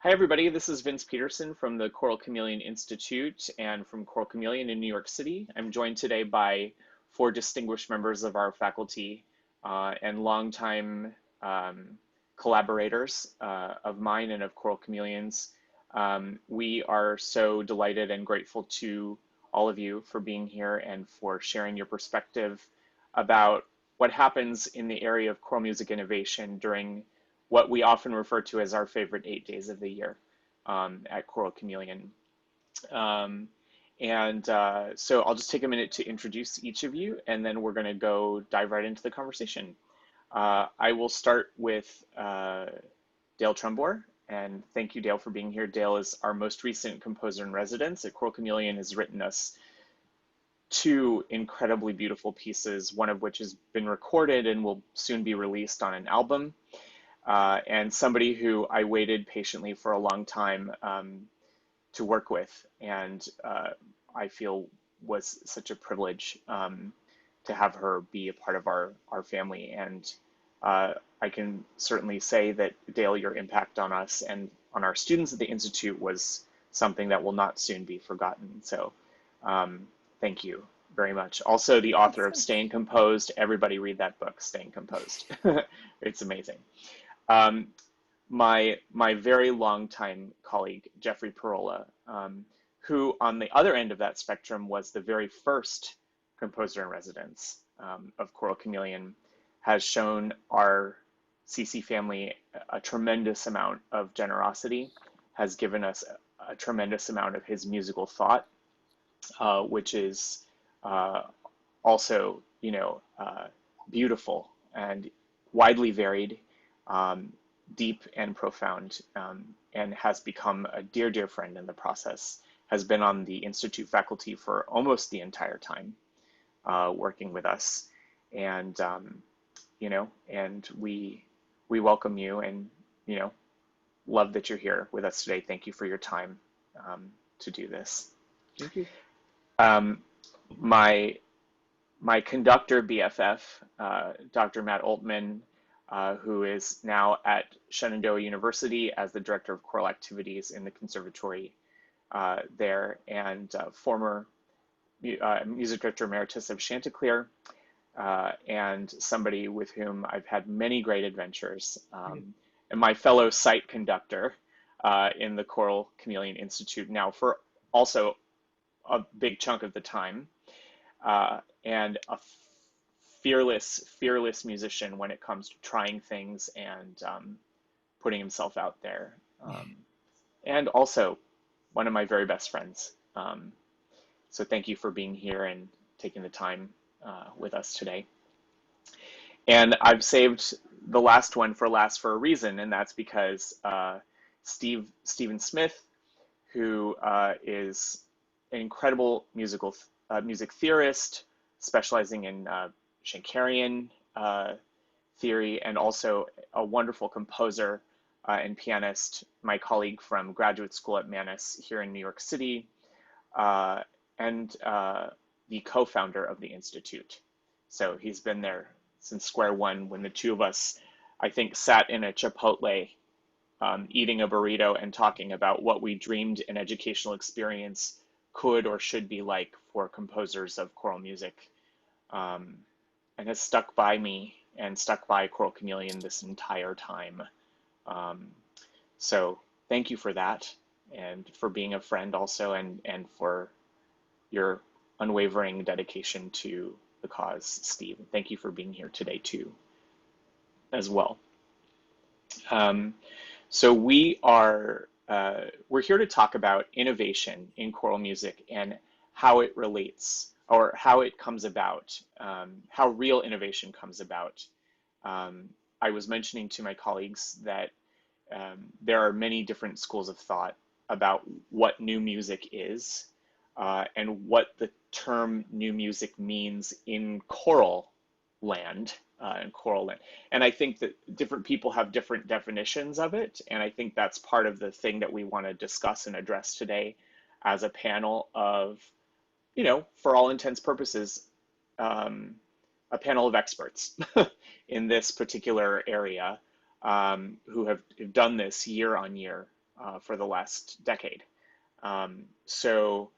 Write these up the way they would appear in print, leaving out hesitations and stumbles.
Hi, everybody. This is Vince Peterson from the Choral Chameleon Institute and from Choral Chameleon in New York City. I'm joined today by four distinguished members of our faculty and longtime collaborators of mine and of Choral Chameleon's. We are so delighted and grateful to all of you for being here and for sharing your perspective about what happens in the area of choral music innovation during what we often refer to as our favorite 8 days of the year at Choral Chameleon. So I'll just take a minute to introduce each of you, and then we're going to go dive right into the conversation. I will start with Dale Trumbore, and thank you, Dale, for being here. Dale is our most recent composer in residence at Choral Chameleon, has written us two incredibly beautiful pieces, one of which has been recorded and will soon be released on an album. And somebody who I waited patiently for a long time to work with, and I feel was such a privilege to have her be a part of our family. And I can certainly say that, Dale, your impact on us and on our students at the Institute was something that will not soon be forgotten. So thank you very much. Also, the author of Staying Composed. Everybody read that book, Staying Composed. It's amazing. My very long-time colleague, Jeffrey Parola, who on the other end of that spectrum was the very first composer in residence of Choral Chameleon, has shown our CC family a tremendous amount of generosity, has given us a tremendous amount of his musical thought, which is also, beautiful and widely varied, deep and profound, and has become a dear, dear friend in the process, has been on the Institute faculty for almost the entire time, working with us. And, and we welcome you and, love that you're here with us today. Thank you for your time to do this. Thank you. My conductor BFF, Dr. Matt Altman, who is now at Shenandoah University as the Director of Choral Activities in the Conservatory there, and former Music Director Emeritus of Chanticleer, and somebody with whom I've had many great adventures, and my fellow site conductor in the Choral Chameleon Institute now for also a big chunk of the time, and a fearless musician when it comes to trying things and putting himself out there. And also one of my very best friends. So thank you for being here and taking the time with us today. And I've saved the last one for last for a reason, and that's because Stephen Smith, who is an incredible music theorist, specializing in Schenkerian theory, and also a wonderful composer and pianist, my colleague from graduate school at Mannes here in New York City, and the co-founder of the Institute. So he's been there since square one when the two of us, I think, sat in a Chipotle eating a burrito and talking about what we dreamed an educational experience could or should be like for composers of choral music, and has stuck by me and stuck by Choral Chameleon this entire time. So thank you for that, and for being a friend also, and for your unwavering dedication to the cause, Steve. Thank you for being here today too, as well. So we're here to talk about innovation in choral music and how it relates, or how it comes about, how real innovation comes about. I was mentioning to my colleagues that there are many different schools of thought about what new music is, and what the term new music means in choral land. And I think that different people have different definitions of it. And I think that's part of the thing that we want to discuss and address today as a panel of, for all intents purposes, a panel of experts in this particular area, who have done this year on year for the last decade. So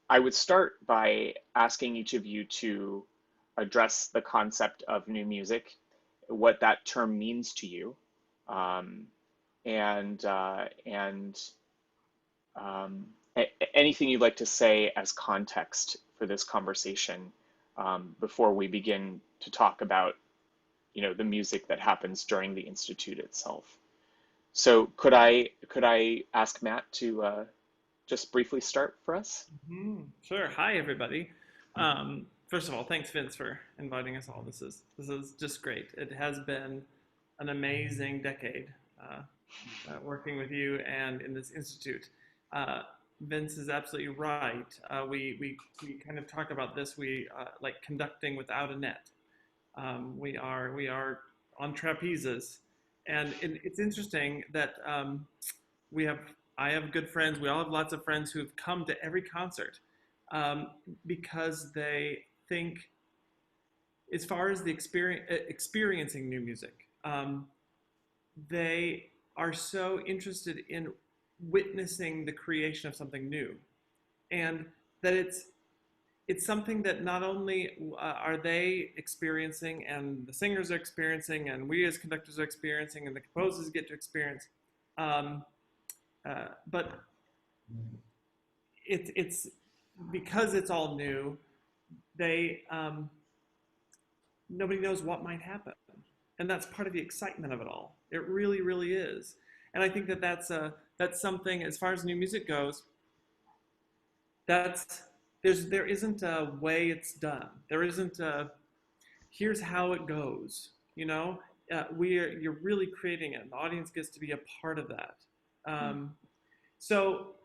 I would start by asking each of you to address the concept of new music, what that term means to you, um, and anything you'd like to say as context for this conversation before we begin to talk about, the music that happens during the institute itself. So could I ask Matt to just briefly start for us? Sure. Hi, everybody. First of all, thanks, Vince, for inviting us all. This is just great. It has been an amazing decade working with you and in this institute. Uh, Vince is absolutely right. We kind of talk about this. We like conducting without a net. We are on trapezes, and it's interesting that we have I have good friends. We all have lots of friends who have come to every concert um, because they think, as far as the experiencing new music, they are so interested in witnessing the creation of something new, and that it's something that not only are they experiencing, and the singers are experiencing, and we as conductors are experiencing, and the composers get to experience, um, but it's because it's all new. They Nobody knows what might happen, and that's part of the excitement of it all. It really, really is. And I think that that's something, as far as new music goes. That's there isn't a way it's done. There isn't a here's how it goes. You're really creating it. And the audience gets to be a part of that. Um, so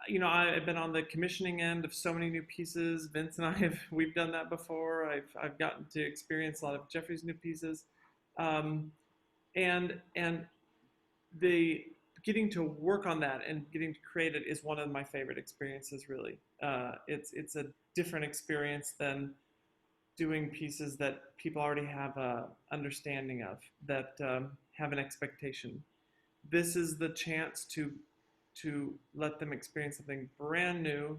I've been on the commissioning end of so many new pieces. Vince and I we've done that before. I've gotten to experience a lot of Jeffrey's new pieces, um, and the getting to work on that and getting to create it is one of my favorite experiences. Really, it's a different experience than doing pieces that people already have a understanding of, that have an expectation. This is the chance to let them experience something brand new,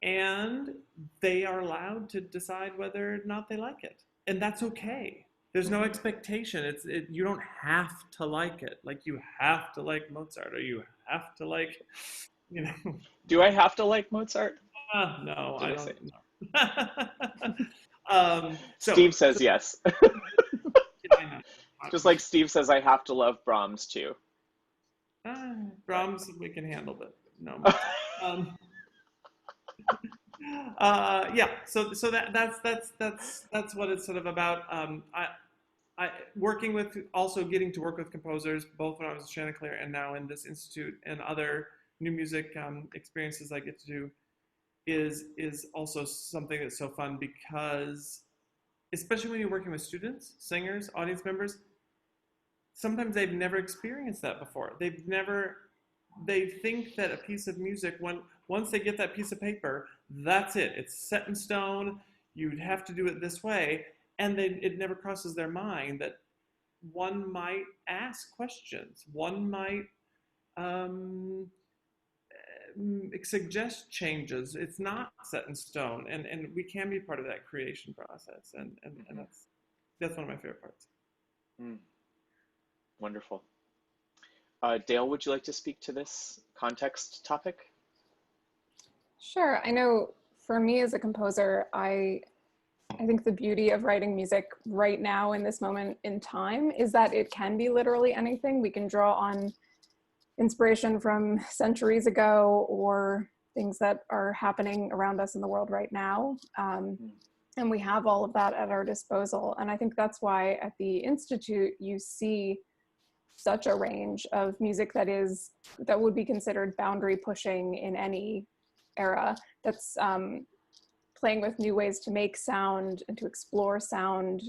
and they are allowed to decide whether or not they like it, and that's okay. There's no expectation. You don't have to like it, like you have to like Mozart, or you have to like, you know. Do I have to like Mozart? No, Did I I say? don't know. Steve So says yes. yeah, I know. Just like Steve says I have to love Brahms too. But Brahms we can handle, but no Mozart. Um, yeah, so that's what it's sort of about. I working with, also getting to work with composers, both when I was at Chanticleer and now in this institute, and other new music experiences I get to do, is also something that's so fun, because especially when you're working with students, singers, audience members, sometimes they've never experienced that before. They think that a piece of music, once they get that piece of paper, that's it. It's set in stone. You'd have to do it this way, and it never crosses their mind that one might ask questions. One might um, suggest changes. It's not set in stone, and we can be part of that creation process, and that's one of my favorite parts. mm, wonderful. Dale, would you like to speak to this context topic? Sure. I know for me as a composer, I think the beauty of writing music right now in this moment in time is that it can be literally anything. We can draw on inspiration from centuries ago or things that are happening around us in the world right now. And we have all of that at our disposal. And I think that's why at the Institute, you see such a range of music that would be considered boundary pushing in any era, that's playing with new ways to make sound and to explore sound,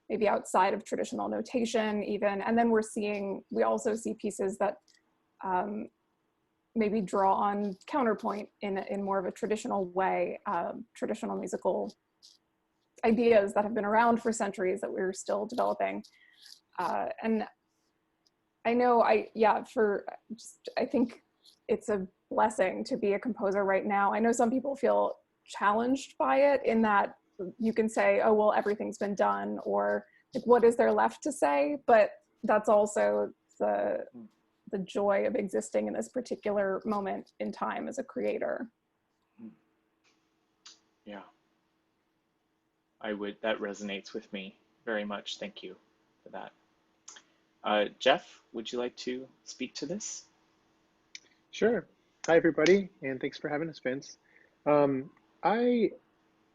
maybe outside of traditional notation even. And then we also see pieces that maybe draw on counterpoint in more of a traditional way, traditional musical ideas that have been around for centuries that we're still developing. And I know I think it's a blessing to be a composer right now. I know some people feel challenged by it in that you can say, oh, well, everything's been done, or like, what is there left to say? But that's also the joy of existing in this particular moment in time as a creator. Yeah, that resonates with me very much. Thank you for that. Jeff, would you like to speak to this? Sure. Hi, everybody, and thanks for having us, Vince. Um, I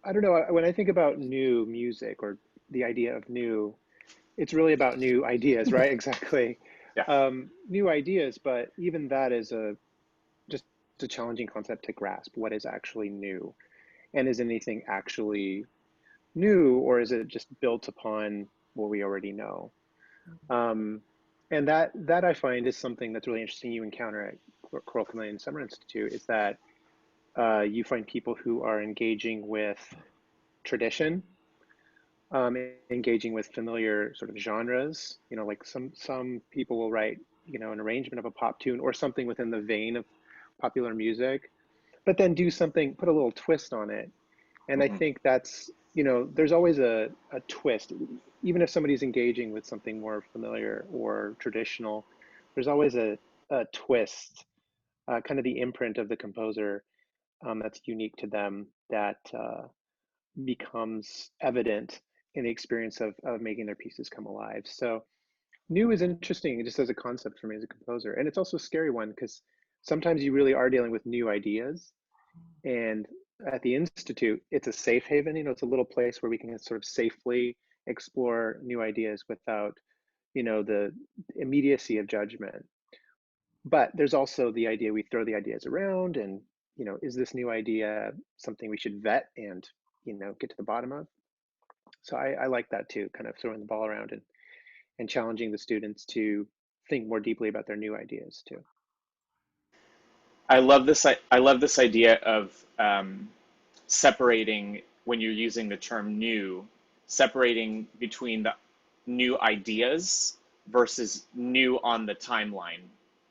I don't know. When I think about new music or the idea of new, it's really about new ideas, right? Exactly. Yeah. New ideas, but even that is just a challenging concept to grasp. What is actually new, and is anything actually new, or is it just built upon what we already know? Um, and that I find is something that's really interesting. You encounter at Choral Chameleon Summer Institute is that you find people who are engaging with tradition, engaging with familiar sort of genres. You know, like some people will write, you know, an arrangement of a pop tune or something within the vein of popular music, but then do something, put a little twist on it. And I Mm-hmm. think that's, you know, there's always a twist. Even if somebody's engaging with something more familiar or traditional, there's always a twist, kind of the imprint of the composer, that's unique to them, that becomes evident in the experience of making their pieces come alive. So new is interesting just as a concept for me as a composer. And it's also a scary one because sometimes you really are dealing with new ideas. And at the Institute, it's a safe haven, you know, it's a little place where we can sort of safely explore new ideas without, you know, the immediacy of judgment. But there's also the idea we throw the ideas around and, you know, is this new idea something we should vet and, you know, get to the bottom of? So I like that too, kind of throwing the ball around and challenging the students to think more deeply about their new ideas too. I love this. I love this idea of separating when you're using the term new, separating between the new ideas versus new on the timeline.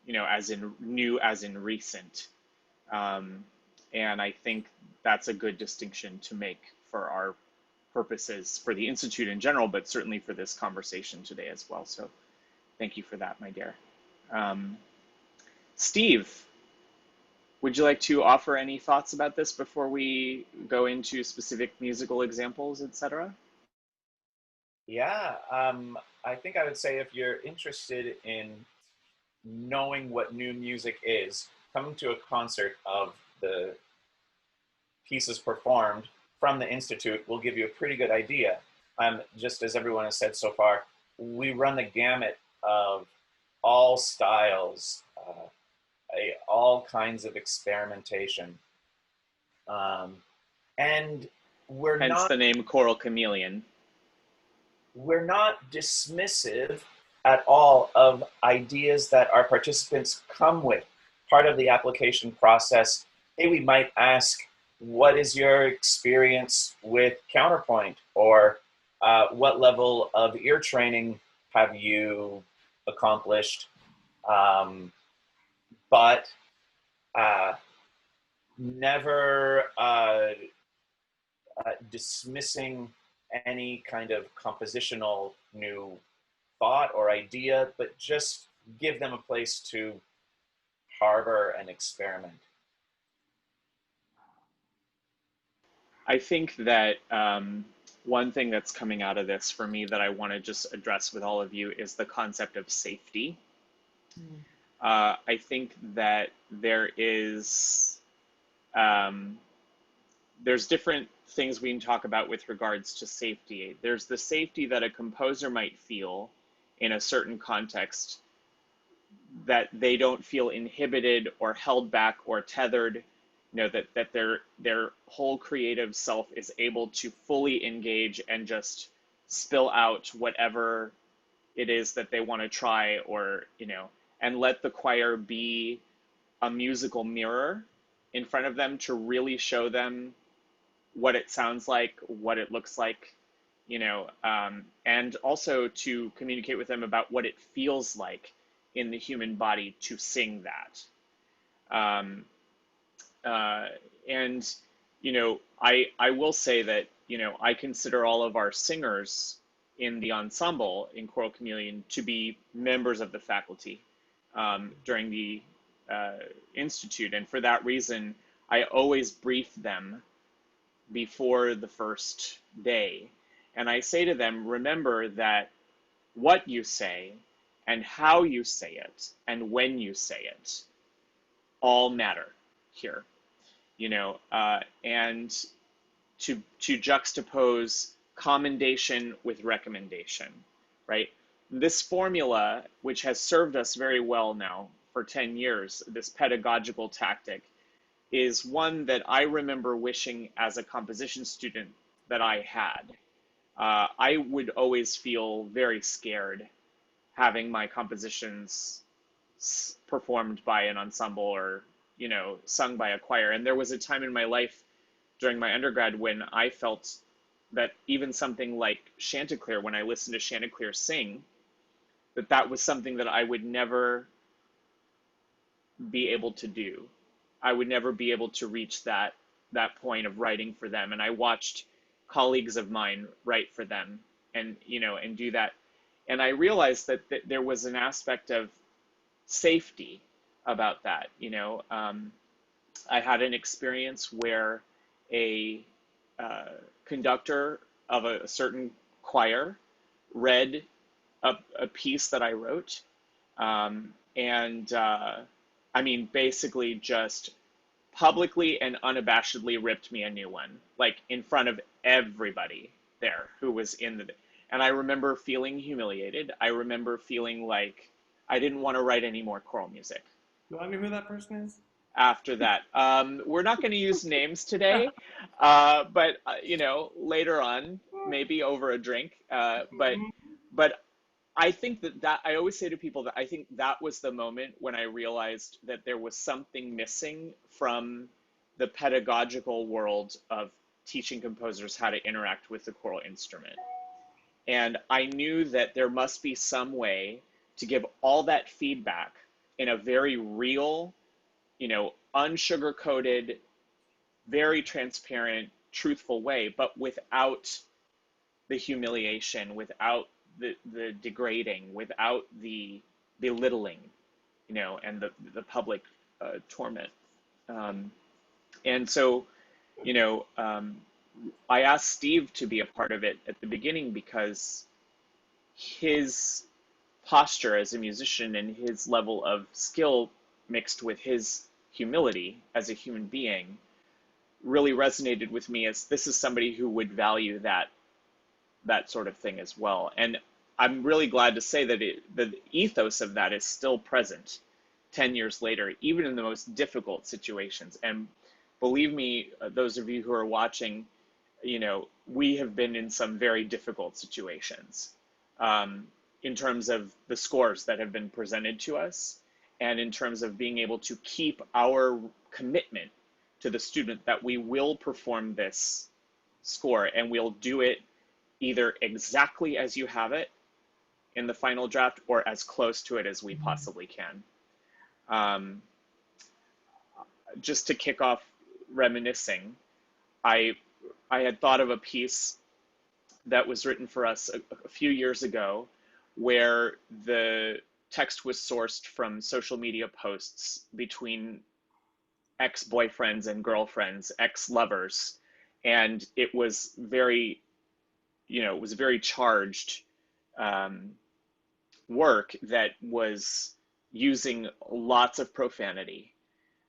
You know, as in new, as in recent. Um, and I think that's a good distinction to make for our purposes, for the Institute in general, but certainly for this conversation today as well. So thank you for that, my dear. Um, Steve, would you like to offer any thoughts about this before we go into specific musical examples, etc.? Yeah, I think I would say if you're interested in knowing what new music is, coming to a concert of the pieces performed from the Institute will give you a pretty good idea. Just as everyone has said so far, we run the gamut of all styles, all kinds of experimentation. And we're Hence not the name Choral Chameleon. we're not dismissive at all of ideas that our participants come with. Part of the application process, hey, we might ask, what is your experience with counterpoint? Or what level of ear training have you accomplished? But never dismissing any kind of compositional new thought or idea, but just give them a place to harbor and experiment. I think that one thing that's coming out of this for me that I want to just address with all of you is the concept of safety. I think that there's different things we can talk about with regards to safety. There's the safety that a composer might feel in a certain context, that they don't feel inhibited or held back or tethered, you know, that their whole creative self is able to fully engage and just spill out whatever it is that they want to try, or, you know, and let the choir be a musical mirror in front of them to really show them what it sounds like, what it looks like, you know, and also to communicate with them about what it feels like, in the human body to sing that. Um, and, you know, I will say that, you know, I consider all of our singers in the ensemble in Choral Chameleon to be members of the faculty during the institute. And for that reason, I always brief them before the first day. And I say to them, remember that what you say and how you say it and when you say it all matter here, you know, and to juxtapose commendation with recommendation, right? This formula, which has served us very well now for 10 years, this pedagogical tactic, is one that I remember wishing as a composition student that I had. I would always feel very scared having my compositions performed by an ensemble or, you know, sung by a choir. And there was a time in my life during my undergrad when I felt that even something like Chanticleer, when I listened to Chanticleer sing, that was something that I would never be able to do. I would never be able to reach that point of writing for them. And I watched colleagues of mine write for them and, you know, and do that. And I realized that there was an aspect of safety about that. You know, I had an experience where a conductor of a certain choir read a piece that I wrote, and I mean, basically just publicly and unabashedly ripped me a new one, like in front of everybody there who was in the, and I remember feeling humiliated. I remember feeling like I didn't want to write any more choral music. You want to know who that person is? After that, we're not going to use names today, but you know, later on, maybe over a drink. But I think that I always say to people that I think that was the moment when I realized that there was something missing from the pedagogical world of teaching composers how to interact with the choral instrument. And I knew that there must be some way to give all that feedback in a very real, you know, unsugar-coated, very transparent, truthful way, but without the humiliation, without the degrading, without the belittling, you know, and the public torment. And so, you know, I asked Steve to be a part of it at the beginning because his posture as a musician and his level of skill mixed with his humility as a human being really resonated with me as this is somebody who would value that sort of thing as well. And I'm really glad to say that the ethos of that is still present 10 years later, even in the most difficult situations. And believe me, those of you who are watching, you know, we have been in some very difficult situations in terms of the scores that have been presented to us and in terms of being able to keep our commitment to the student that we will perform this score and we'll do it either exactly as you have it in the final draft or as close to it as we possibly can. Just to kick off reminiscing, I had thought of a piece that was written for us a few years ago where the text was sourced from social media posts between ex-boyfriends and girlfriends, ex-lovers, and it was very, you know, it was very charged work that was using lots of profanity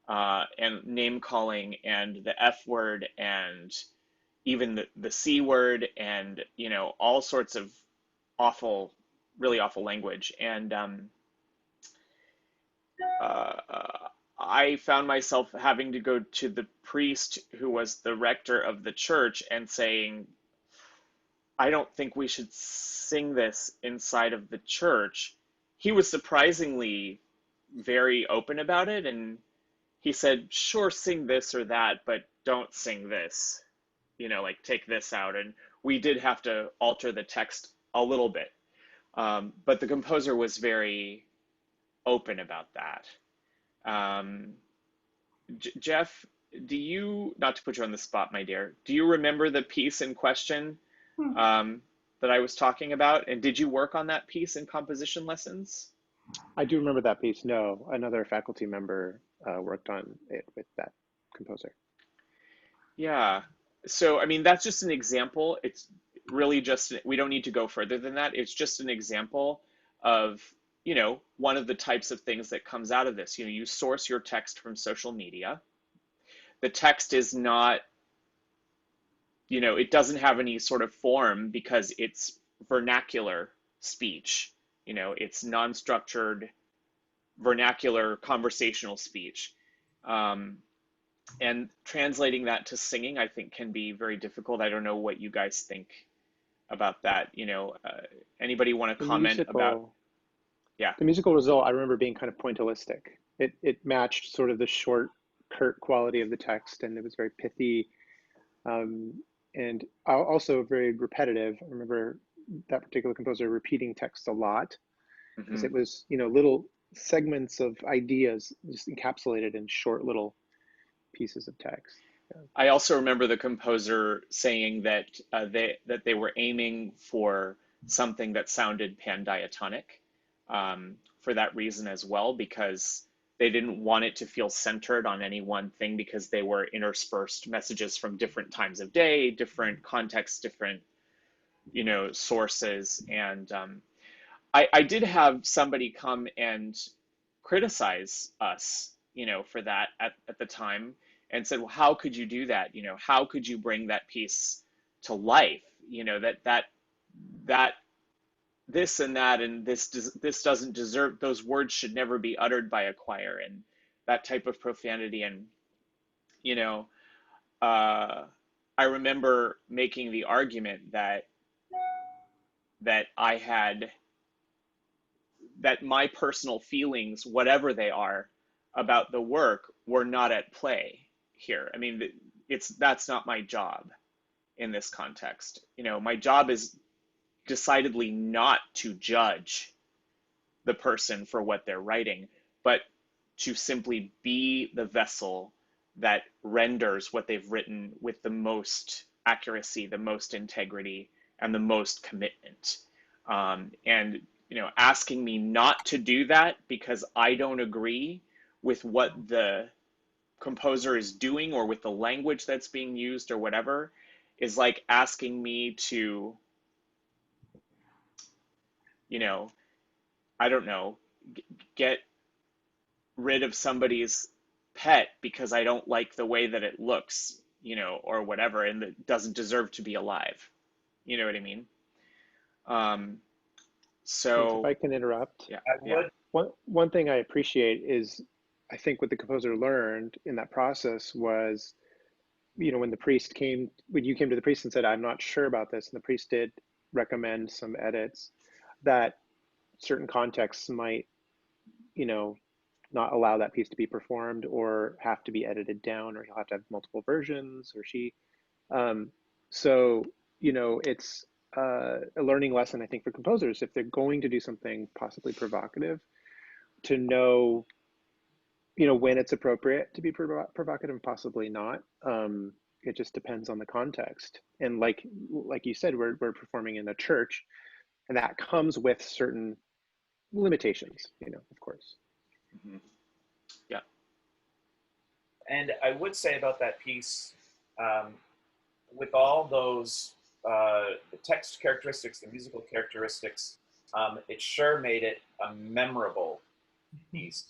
and name calling and the F word and even the C word and, you know, all sorts of awful, really awful language. And I found myself having to go to the priest who was the rector of the church and saying, I don't think we should sing this inside of the church. He was surprisingly very open about it. And he said, sure, sing this or that, but don't sing this, you know, like take this out. And we did have to alter the text a little bit. But the composer was very open about that. Um, Jeff, do you, not to put you on the spot, my dear, do you remember the piece in question Hmm. that I was talking about? And did you work on that piece in composition lessons? I do remember that piece. No, another faculty member worked on it with that composer. Yeah. So, I mean, that's just an example. It's really just, we don't need to go further than that. It's just an example of, one of the types of things that comes out of this. You source your text from social media. The text is not, it doesn't have any sort of form because it's vernacular speech. It's non-structured, vernacular, conversational speech. Um, and translating that to singing, I think, can be very difficult. I don't know what you guys think about that. Anybody want to The comment about? musical, Yeah. the musical result, I remember being kind of pointillistic. It matched sort of the short, curt quality of the text, and it was very pithy, um, and also very repetitive. I remember that particular composer repeating text a lot because Hmm. it was, little segments of ideas just encapsulated in short little pieces of text. Yeah. I also remember the composer saying that they were aiming for something that sounded pandiatonic, for that reason as well, because they didn't want it to feel centered on any one thing, because they were interspersed messages from different times of day, different contexts, different sources. And I did have somebody come and criticize us, for that at the time, and said, well, how could you do that? How could you bring that piece to life? That this and that and this doesn't deserve, those words should never be uttered by a choir, and that type of profanity. And you know, uh, I remember making the argument that I had, that my personal feelings, whatever they are, about the work were not at play here. I mean, that's not my job in this context. My job is decidedly not to judge the person for what they're writing, but to simply be the vessel that renders what they've written with the most accuracy, the most integrity, and the most commitment. And asking me not to do that because I don't agree with what the composer is doing or with the language that's being used or whatever, is like asking me to, you know, I don't know, get rid of somebody's pet because I don't like the way that it looks, or whatever, and it doesn't deserve to be alive. You know what I mean? Um, Vince, if so I can interrupt, yeah, I yeah. would. one thing I appreciate is, I think what the composer learned in that process was, when when you came to the priest and said, I'm not sure about this, and the priest did recommend some edits, that certain contexts might, you know, not allow that piece to be performed or have to be edited down, or he'll have to have multiple versions, or she. Um, so, it's a learning lesson, I think, for composers, if they're going to do something possibly provocative, to know, when it's appropriate to be provocative and possibly not. It just depends on the context. And like you said, we're performing in a church, and that comes with certain limitations, of course. Hmm. Yeah. And I would say about that piece, um, with all those the text characteristics, the musical characteristics, it sure made it a memorable piece.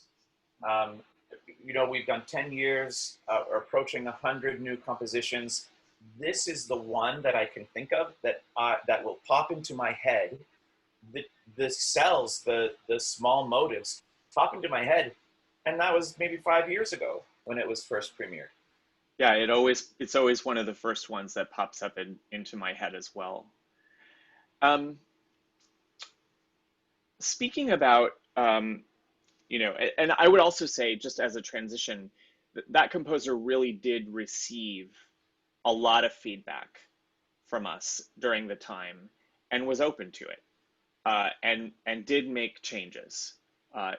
Um, we've done 10 years, or approaching 100 new compositions. This is the one that I can think of that will pop into my head. The, the cells, the small motives pop into my head. And that was maybe 5 years ago when it was first premiered. Yeah, it's always one of the first ones that pops up into my head as well. Um, Speaking about, and I would also say, just as a transition, that composer really did receive a lot of feedback from us during the time, and was open to it, and did make changes.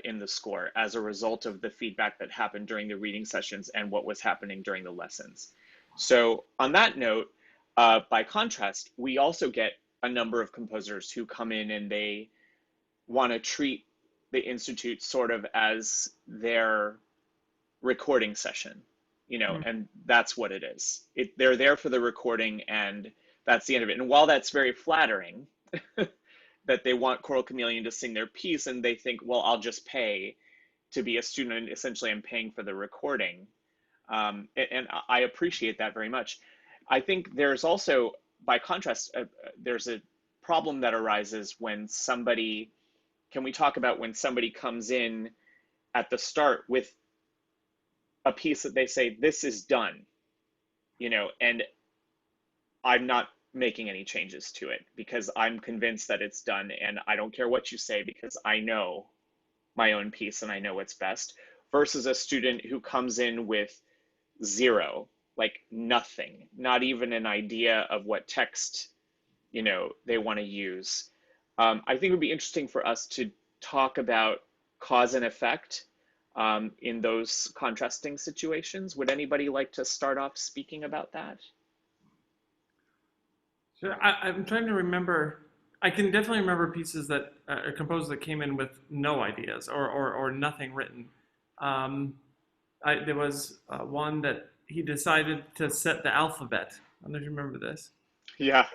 in the score as a result of the feedback that happened during the reading sessions and what was happening during the lessons. So on that note, by contrast, we also get a number of composers who come in and they want to treat the Institute sort of as their recording session, you know, and that's what it is. They're there for the recording and that's the end of it. And while that's very flattering, that they want Choral Chameleon to sing their piece and they think, well, I'll just pay to be a student and essentially I'm paying for the recording. And I appreciate that very much. I think there's also, by contrast, there's a problem that arises when somebody, can we talk about when somebody comes in at the start with a piece that they say, this is done, you know, and I'm not making any changes to it because I'm convinced that it's done and I don't care what you say because I know my own piece and I know what's best, versus a student who comes in with zero, like nothing, not even an idea of what text, you know, they want to use. I think it would be interesting for us to talk about cause and effect in those contrasting situations. Would anybody like to start off speaking about that? Sure. I'm trying to remember. I can definitely remember pieces that a composer that came in with no ideas or nothing written. There was one that he decided to set the alphabet. I don't know if you remember this. Yeah,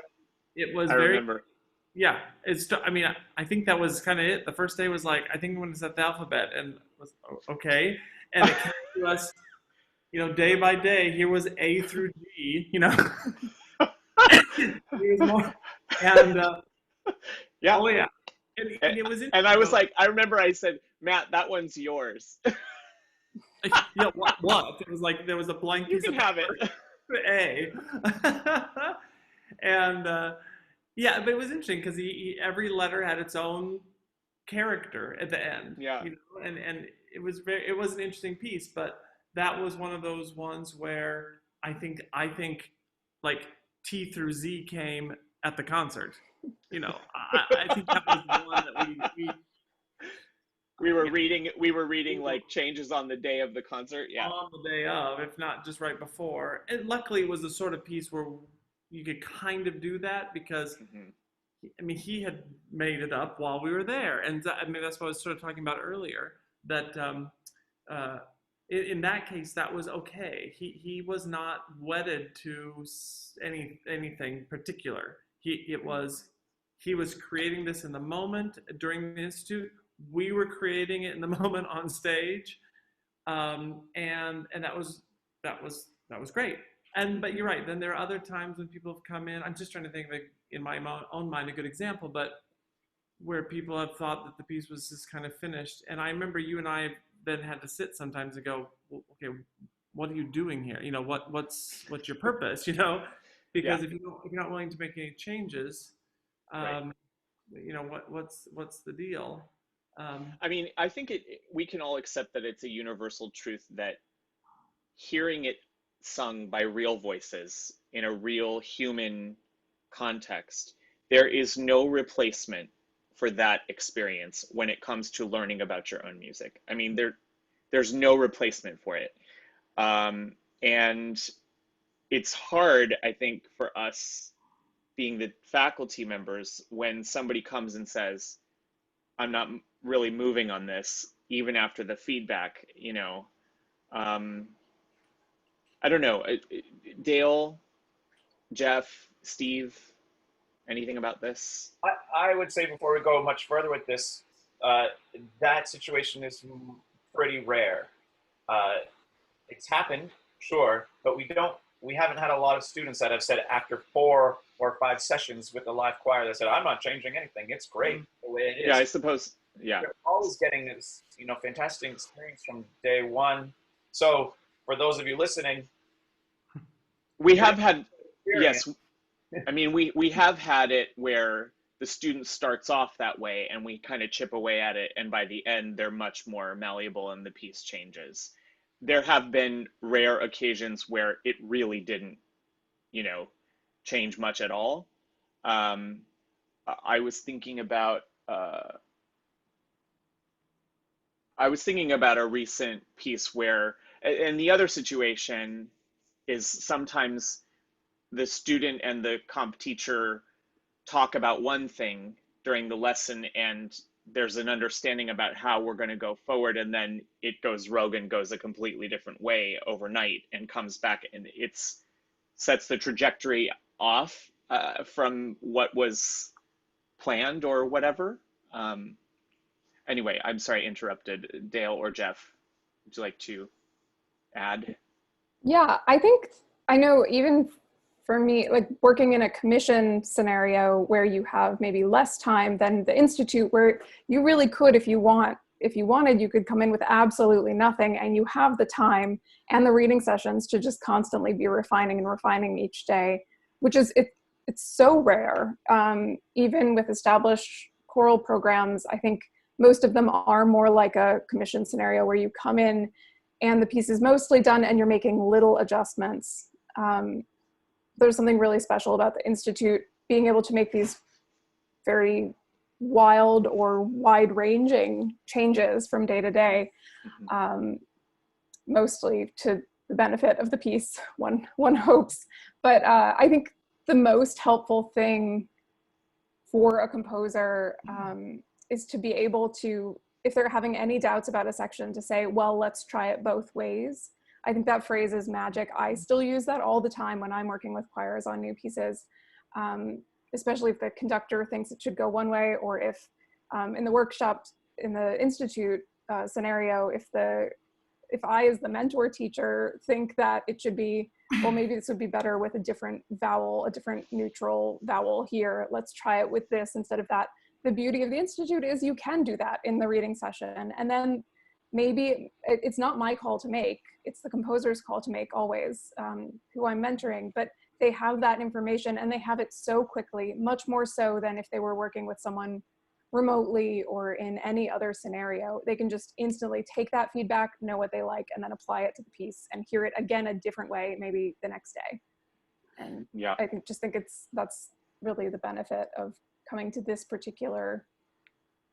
It was I very, remember. yeah. I mean, I think that was kind of it. The first day was like, I think I'm going to set the alphabet, and was okay. And it came to us, you know, day by day. Here was A through G, you know. Here's more, and Yeah. oh yeah, and it was And I was interesting. like, I remember I said, Matt, that one's yours. Yeah, what? It was like there was a blank You piece can of have it. paper, A, and yeah, but it was interesting because every letter had its own character at the end, Yeah. you know, and it was an interesting piece, but that was one of those ones where I think like T through Z came at the concert, you know. I think that was one that We were yeah, reading like changes on the day of the concert. Yeah. on the day of, if not just right before. And luckily, it was the sort of piece where you could kind of do that because, Hmm. I mean, he had made it up while we were there. And I mean, that's what I was sort of talking about earlier, that uh, in that case, that was okay. He was not wedded to anything particular. He was creating this in the moment during the institute. We were creating it in the moment on stage, and that was great. And but you're right. Then there are other times when people have come in. I'm just trying to think of in my own mind a good example, but where people have thought that the piece was just kind of finished. And I remember you and I then had to sit sometimes and go, well, okay, what are you doing here? You know, what's your purpose? You know, Yeah. because if you're not willing to make any changes, Right. um, you know, what's the deal? I mean, I think we can all accept that it's a universal truth that hearing it sung by real voices in a real human context, there is no replacement for that experience when it comes to learning about your own music. I mean, there's no replacement for it. And it's hard, I think, for us being the faculty members when somebody comes and says, I'm not really moving on this, even after the feedback, you know. Um, I don't know. Dale, Jeff, Steve, anything about this? I would say before we go much further with this, uh, that situation is pretty rare. Uh, it's happened, sure, but we haven't had a lot of students that have said after 4 or 5 sessions with the live choir that said, I'm not changing anything. It's great the way it Yeah, is. I suppose. Yeah. You're always getting this, you know, fantastic experience from day one. So for those of you listening, We you're have had, experience. yes, I mean, we have had it where the student starts off that way and we kind of chip away at it. And by the end, they're much more malleable and the piece changes. There have been rare occasions where it really didn't, you know, change much at all. Um, I was thinking about I was thinking about a recent piece where, and the other situation is sometimes the student and the comp teacher talk about one thing during the lesson, and there's an understanding about how we're going to go forward, and then it goes rogue and goes a completely different way overnight and comes back, and it's sets the trajectory off from what was planned or whatever. Anyway, I'm sorry, interrupted. Dale or Jeff, would you like to add? Yeah, I think, I know even for me, like working in a commission scenario where you have maybe less time than the institute, where you really could, if you wanted, you could come in with absolutely nothing, and you have the time and the reading sessions to just constantly be refining and refining each day, which is, it's so rare. Even with established choral programs, I think most of them are more like a commission scenario where you come in and the piece is mostly done and you're making little adjustments. There's something really special about the Institute being able to make these very wild or wide-ranging changes from day to day, mostly to the benefit of the piece, one hopes. But I think the most helpful thing for a composer is to be able to, if they're having any doubts about a section, to say, well, let's try it both ways. I think that phrase is magic. I still use that all the time when I'm working with choirs on new pieces, especially if the conductor thinks it should go one way, or if in the workshop, in the institute scenario, if I, as the mentor teacher, think that it should be, well, maybe this would be better with a different vowel, a different neutral vowel here. Let's try it with this instead of that. The beauty of the Institute is you can do that in the reading session. And then maybe it's not my call to make, it's the composer's call to make always, who I'm mentoring, but they have that information and they have it so quickly, much more so than if they were working with someone remotely or in any other scenario. They can just instantly take that feedback, know what they like, and then apply it to the piece and hear it again a different way, maybe the next day. And Yeah. I think that's really the benefit of coming to this particular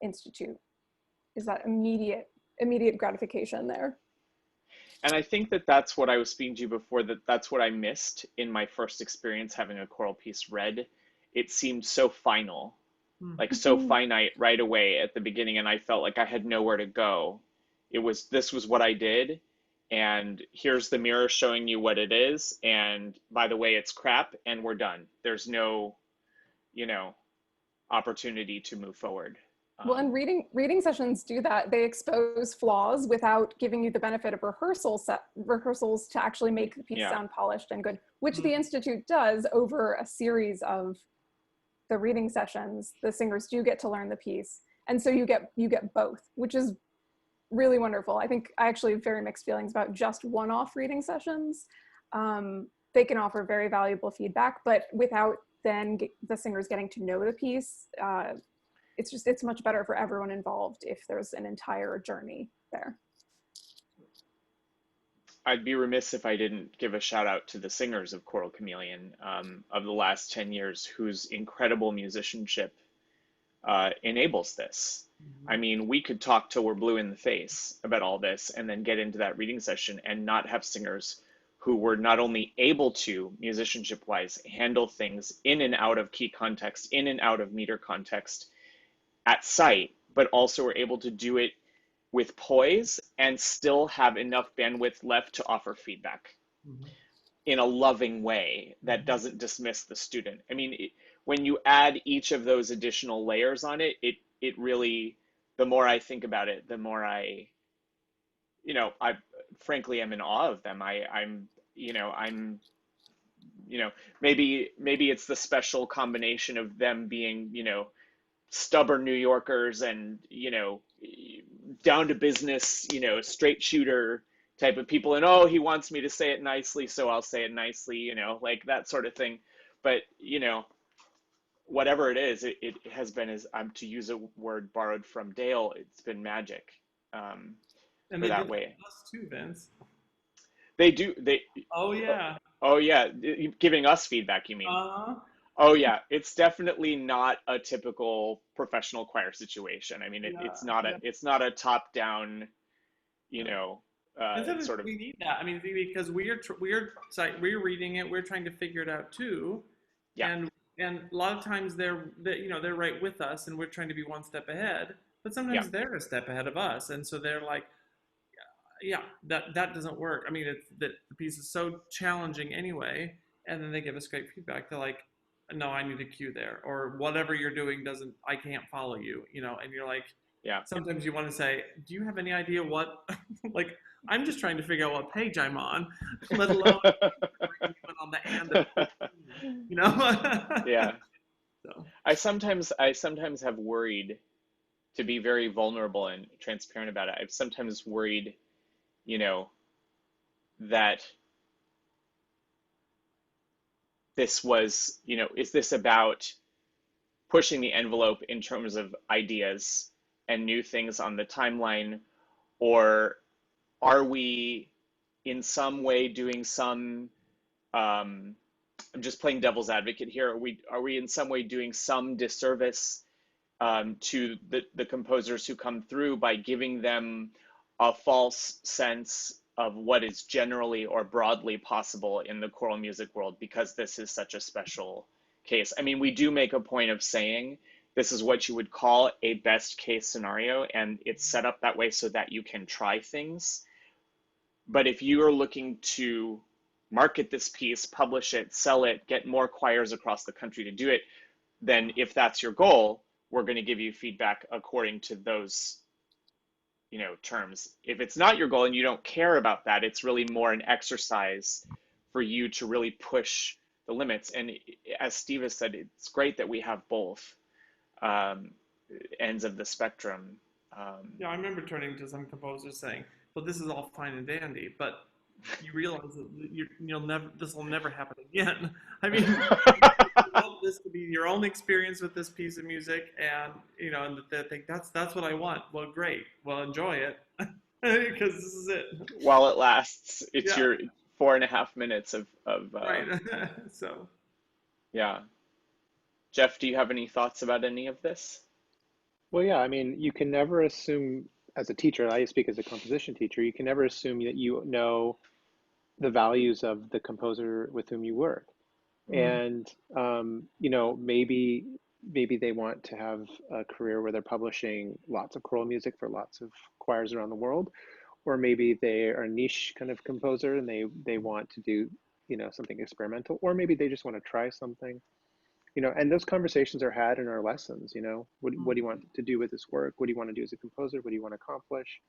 institute, is that immediate gratification there. And I think that that's what I was speaking to you before, that's what I missed in my first experience having a choral piece read. It seemed so final, like so finite right away at the beginning, and I felt like I had nowhere to go. This was what I did, and here's the mirror showing you what it is, and by the way, it's crap, and we're done. There's no, opportunity to move forward. Well, and reading sessions do that. They expose flaws without giving you the benefit of rehearsals to actually make the piece sound polished and good, which the Institute does over a series of the reading sessions. The singers do get to learn the piece. And so you get both, which is really wonderful. I think I actually have very mixed feelings about just one-off reading sessions. They can offer very valuable feedback, but without then the singers getting to know the piece, it's much better for everyone involved if there's an entire journey there. I'd be remiss if I didn't give a shout out to the singers of Choral Chameleon of the last 10 years, whose incredible musicianship enables this. I mean, we could talk till we're blue in the face about all this and then get into that reading session and not have singers who were not only able to, musicianship-wise, handle things in and out of key context, in and out of meter context at sight, but also were able to do it with poise and still have enough bandwidth left to offer feedback in a loving way that doesn't dismiss the student. I mean, when you add each of those additional layers on it, it really, the more I think about it, the more I frankly am in awe of them. I'm maybe it's the special combination of them being, stubborn New Yorkers and, down to business, straight shooter type of people. And, oh, he wants me to say it nicely, so I'll say it nicely, like that sort of thing. But, whatever it is, it has been, as I'm to use a word borrowed from Dale, it's been magic for that way. Us too, Vince. They do. Oh yeah. Oh yeah. Giving us feedback, you mean? Oh yeah, it's definitely not a typical professional choir situation. I mean, Yeah, it's not a top down, you yeah. know, And sometimes sort of, we need that. I mean, because we're reading it, we're trying to figure it out too, yeah, and a lot of times they're right with us, and we're trying to be one step ahead. But yeah, sometimes they're a step ahead of us, and so they're like, yeah, that doesn't work. I mean, it's that the piece is so challenging anyway, and then they give us great feedback. They're like, no, I need a cue there, or whatever you're doing doesn't, I can't follow you, and you're like, yeah. sometimes you want to say, do you have any idea what, like, I'm just trying to figure out what page I'm on, let alone agreement on the and of 15, you know? Yeah. So, I sometimes have worried, to be very vulnerable and transparent about it. I've sometimes worried, you know, that this was, is this about pushing the envelope in terms of ideas and new things on the timeline, or are we in some way doing some, um, I'm just playing devil's advocate here, are we in some way doing some disservice to the composers who come through by giving them a false sense of what is generally or broadly possible in the choral music world, because this is such a special case? I mean, we do make a point of saying this is what you would call a best case scenario, and it's set up that way so that you can try things. But if you are looking to market this piece, publish it, sell it, get more choirs across the country to do it, then if that's your goal, we're going to give you feedback according to those, terms. If it's not your goal and you don't care about that, it's really more an exercise for you to really push the limits. And as Steve has said, it's great that we have both um, ends of the spectrum. yeah, I remember turning to some composers saying, well, this is all fine and dandy, but you realize that this will never happen again. I mean, you want this to be your own experience with this piece of music, and and they think that's what I want. Well, great. Well, enjoy it because this is it. While it lasts, it's Yeah, your 4.5 minutes of right. So, yeah. Jeff, do you have any thoughts about any of this? Well, yeah, I mean, you can never assume as a teacher, I speak as a composition teacher, you can never assume that you know the values of the composer with whom you work. mhm. And maybe they want to have a career where they're publishing lots of choral music for lots of choirs around the world, or maybe they are a niche kind of composer and they want to do something experimental, or maybe they just want to try something. And those conversations are had in our lessons. What do you want to do with this work? What do you want to do as a composer? What do you want to accomplish?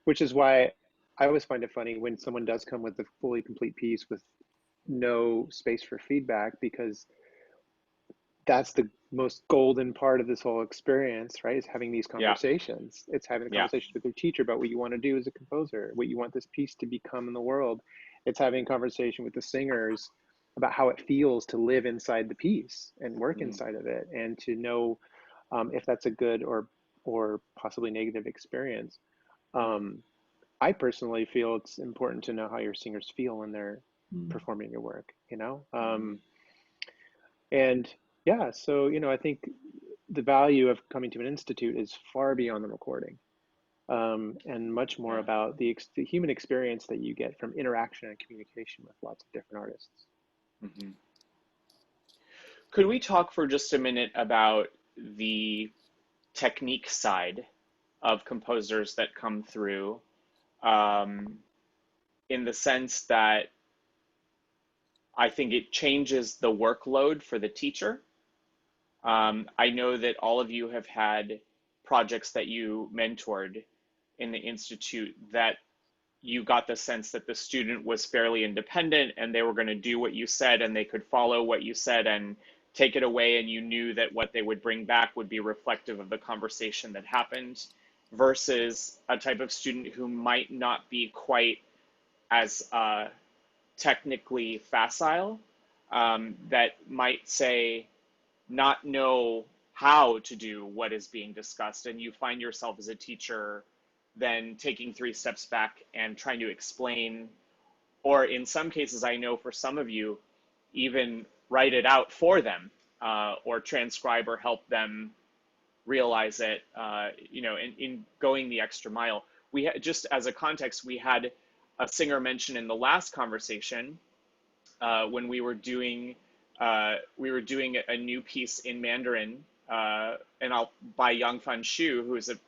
Which is why I always find it funny when someone does come with a fully complete piece with no space for feedback, because that's the most golden part of this whole experience, right? Is having these Yeah, conversations. It's having a yeah, conversation with your teacher about what you want to do as a composer, what you want this piece to become in the world. It's having a conversation with the singers about how it feels to live inside the piece and work mm, inside of it, and to know if that's a good or possibly negative experience. Um, I personally feel it's important to know how your singers feel when they're performing your work. And yeah, so I think the value of coming to an institute is far beyond the recording, and much more yeah. about the human experience that you get from interaction and communication with lots of different artists. Hmm. Could we talk for just a minute about the technique side of composers that come through, um, in the sense that I think it changes the workload for the teacher? I know that all of you have had projects that you mentored in the Institute that you got the sense that the student was fairly independent and they were going to do what you said and they could follow what you said and take it away, and you knew that what they would bring back would be reflective of the conversation that happened, versus a type of student who might not be quite as technically facile, that might say not know how to do what is being discussed, and you find yourself as a teacher then taking 3 steps back and trying to explain, or in some cases, I know for some of you, even write it out for them, or transcribe or help them realize it, you know, in going the extra mile. We had, just as a context, we had a singer mention in the last conversation, when we were doing a new piece in Mandarin, and by Yangfan Xu, who is a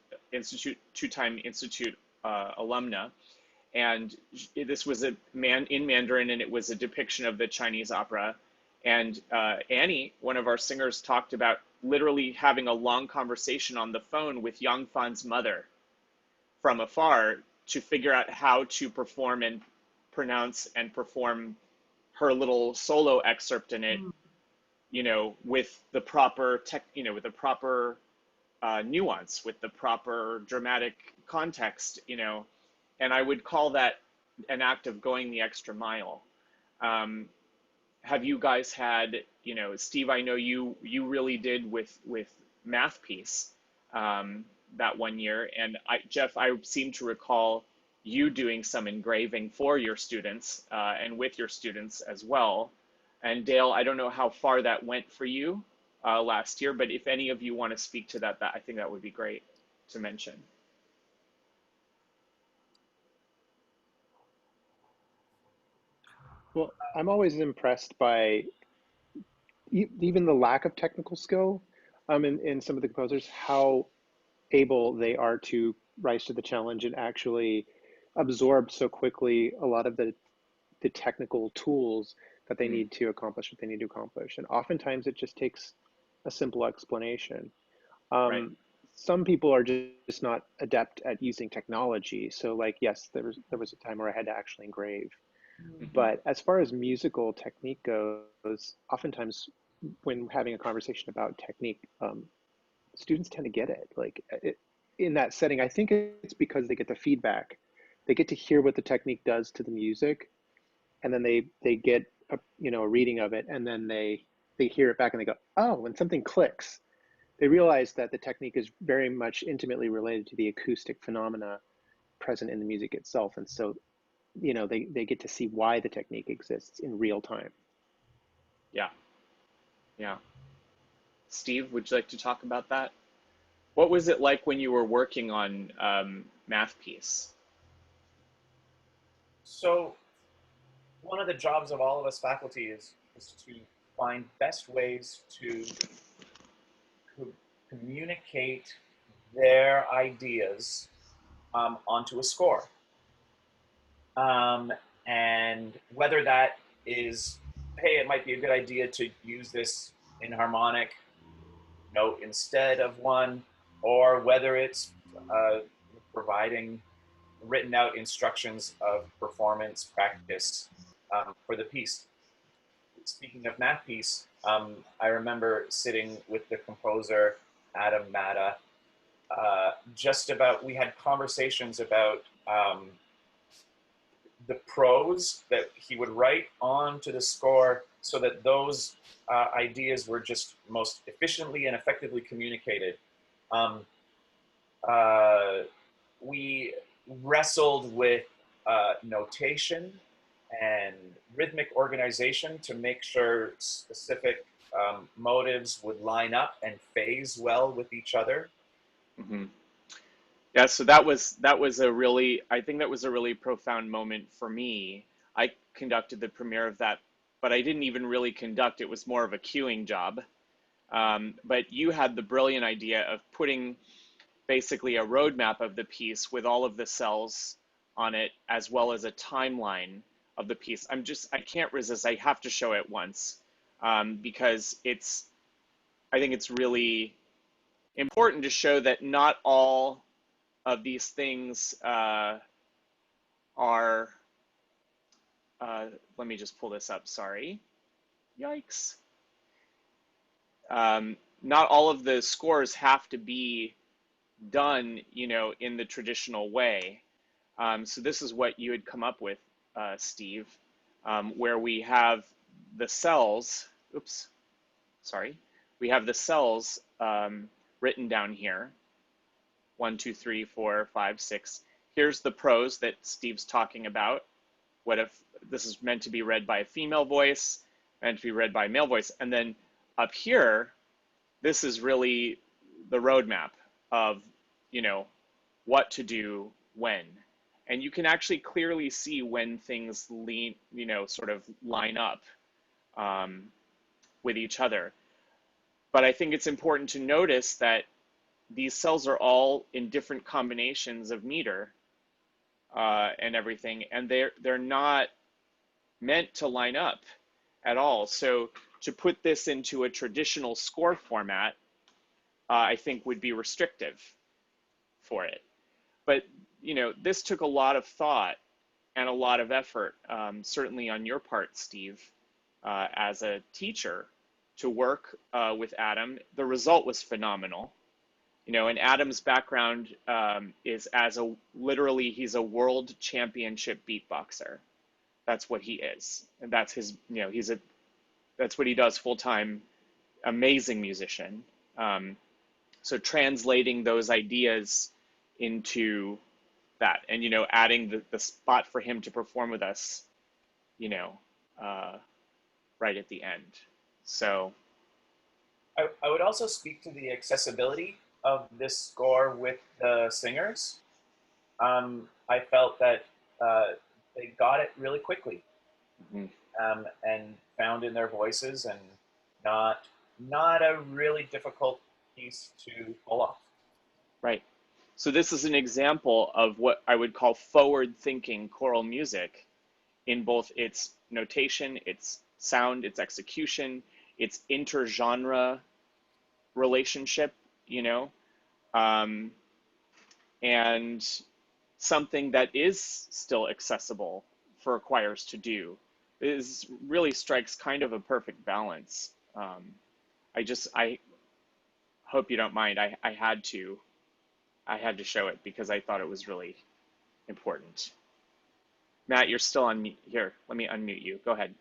two-time institute alumna, and this was in Mandarin, and it was a depiction of the Chinese opera. And Annie, one of our singers, talked about literally having a long conversation on the phone with Yangfan's mother from afar to figure out how to perform and pronounce and perform her little solo excerpt in it, you know, with the proper with the proper nuance, with the proper dramatic context, you know. And I would call that an act of going the extra mile. Have you guys had, you know, Steve, I know you really did with Math Piece that one year, and Jeff, I seem to recall you doing some engraving for your students and with your students as well. And Dale, I don't know how far that went for you last year, but if any of you want to speak to that, I think that would be great to mention. Well, I'm always impressed by even the lack of technical skill in some of the composers, how able they are to rise to the challenge and actually absorb so quickly a lot of the technical tools that they need to accomplish what they need to accomplish. And oftentimes it just takes a simple explanation. Right. Some people are just not adept at using technology. So like, yes, there was a time where I had to actually engrave. But as far as musical technique goes, oftentimes when having a conversation about technique, students tend to get it. Like in that setting, I think it's because they get the feedback. They get to hear what the technique does to the music, and then they get a reading of it, and then they hear it back and they go, oh, when something clicks, they realize that the technique is very much intimately related to the acoustic phenomena present in the music itself. And so, you know, they get to see why the technique exists in real time. Yeah. Yeah. Steve, would you like to talk about that? What was it like when you were working on Math Piece? So one of the jobs of all of us faculty is to find best ways to communicate their ideas onto a score. And whether that is, hey, it might be a good idea to use this in harmonic note instead of one, or whether it's providing written out instructions of performance practice for the piece. Speaking of Math Piece, I remember sitting with the composer, Adam Matta, we had conversations about the prose that he would write onto the score so that those ideas were just most efficiently and effectively communicated. We wrestled with notation and rhythmic organization to make sure specific motives would line up and phase well with each other. Mm-hmm. Yeah, so that was a really, I think that was a really profound moment for me. I conducted the premiere of that, but I didn't even really conduct. It was more of a cueing job. But you had the brilliant idea of putting basically a roadmap of the piece with all of the cells on it, as well as a timeline of the piece. I can't resist. I have to show it once because I think it's really important to show that not all of these things are, let me just pull this up, sorry. Yikes. Not all of the scores have to be done, you know, in the traditional way. So this is what you had come up with, Steve, where we have the cells, oops, sorry. We have the cells written down here. 1, 2, 3, 4, 5, 6. Here's the prose that Steve's talking about. What if this is meant to be read by a female voice? meant to be read by male voice. And then up here, this is really the roadmap of, you know, what to do when. And you can actually clearly see when things lean, you know, sort of line up with each other. But I think it's important to notice that these cells are all in different combinations of meter and everything, and they're not meant to line up at all. So to put this into a traditional score format, I think would be restrictive for it. But you know, this took a lot of thought and a lot of effort, certainly on your part, Steve, as a teacher, to work with Adam. The result was phenomenal. You know, and Adam's background is as literally, he's a world championship beatboxer. That's what he is, and that's his. You know, that's what he does full time. Amazing musician. So translating those ideas into that, and you know, adding the spot for him to perform with us, you know, right at the end. So I would also speak to the accessibility of this score with the singers. I felt that they got it really quickly, and found in their voices, and not a really difficult piece to pull off. right. So this is an example of what I would call forward-thinking choral music in both its notation, its sound, its execution, its intergenre relationship, you know, and something that is still accessible for choirs to do. Is really strikes kind of a perfect balance. I hope you don't mind. I had to show it because I thought it was really important. Matt, you're still on mute. Here, let me unmute you. Go ahead.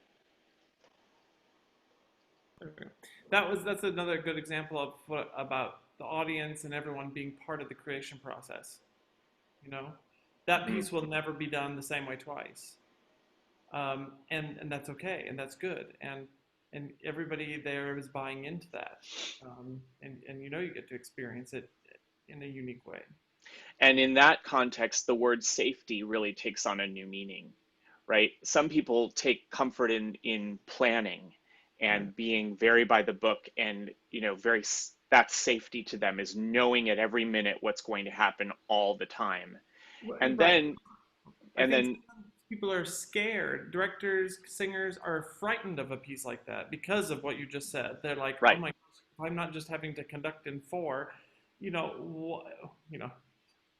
Okay. That's another good example of about the audience and everyone being part of the creation process. You know, that piece will never be done the same way twice, and that's okay, and that's good, and everybody there is buying into that, and you know, you get to experience it in a unique way. And in that context, the word safety really takes on a new meaning, right? Some people take comfort in planning and being very by the book, and you know, that's safety to them, is knowing at every minute what's going to happen all the time. And Right. then People are scared. Directors, singers are frightened of a piece like that because of what you just said. They're like, oh right, my gosh, I'm not just having to conduct in four, you know,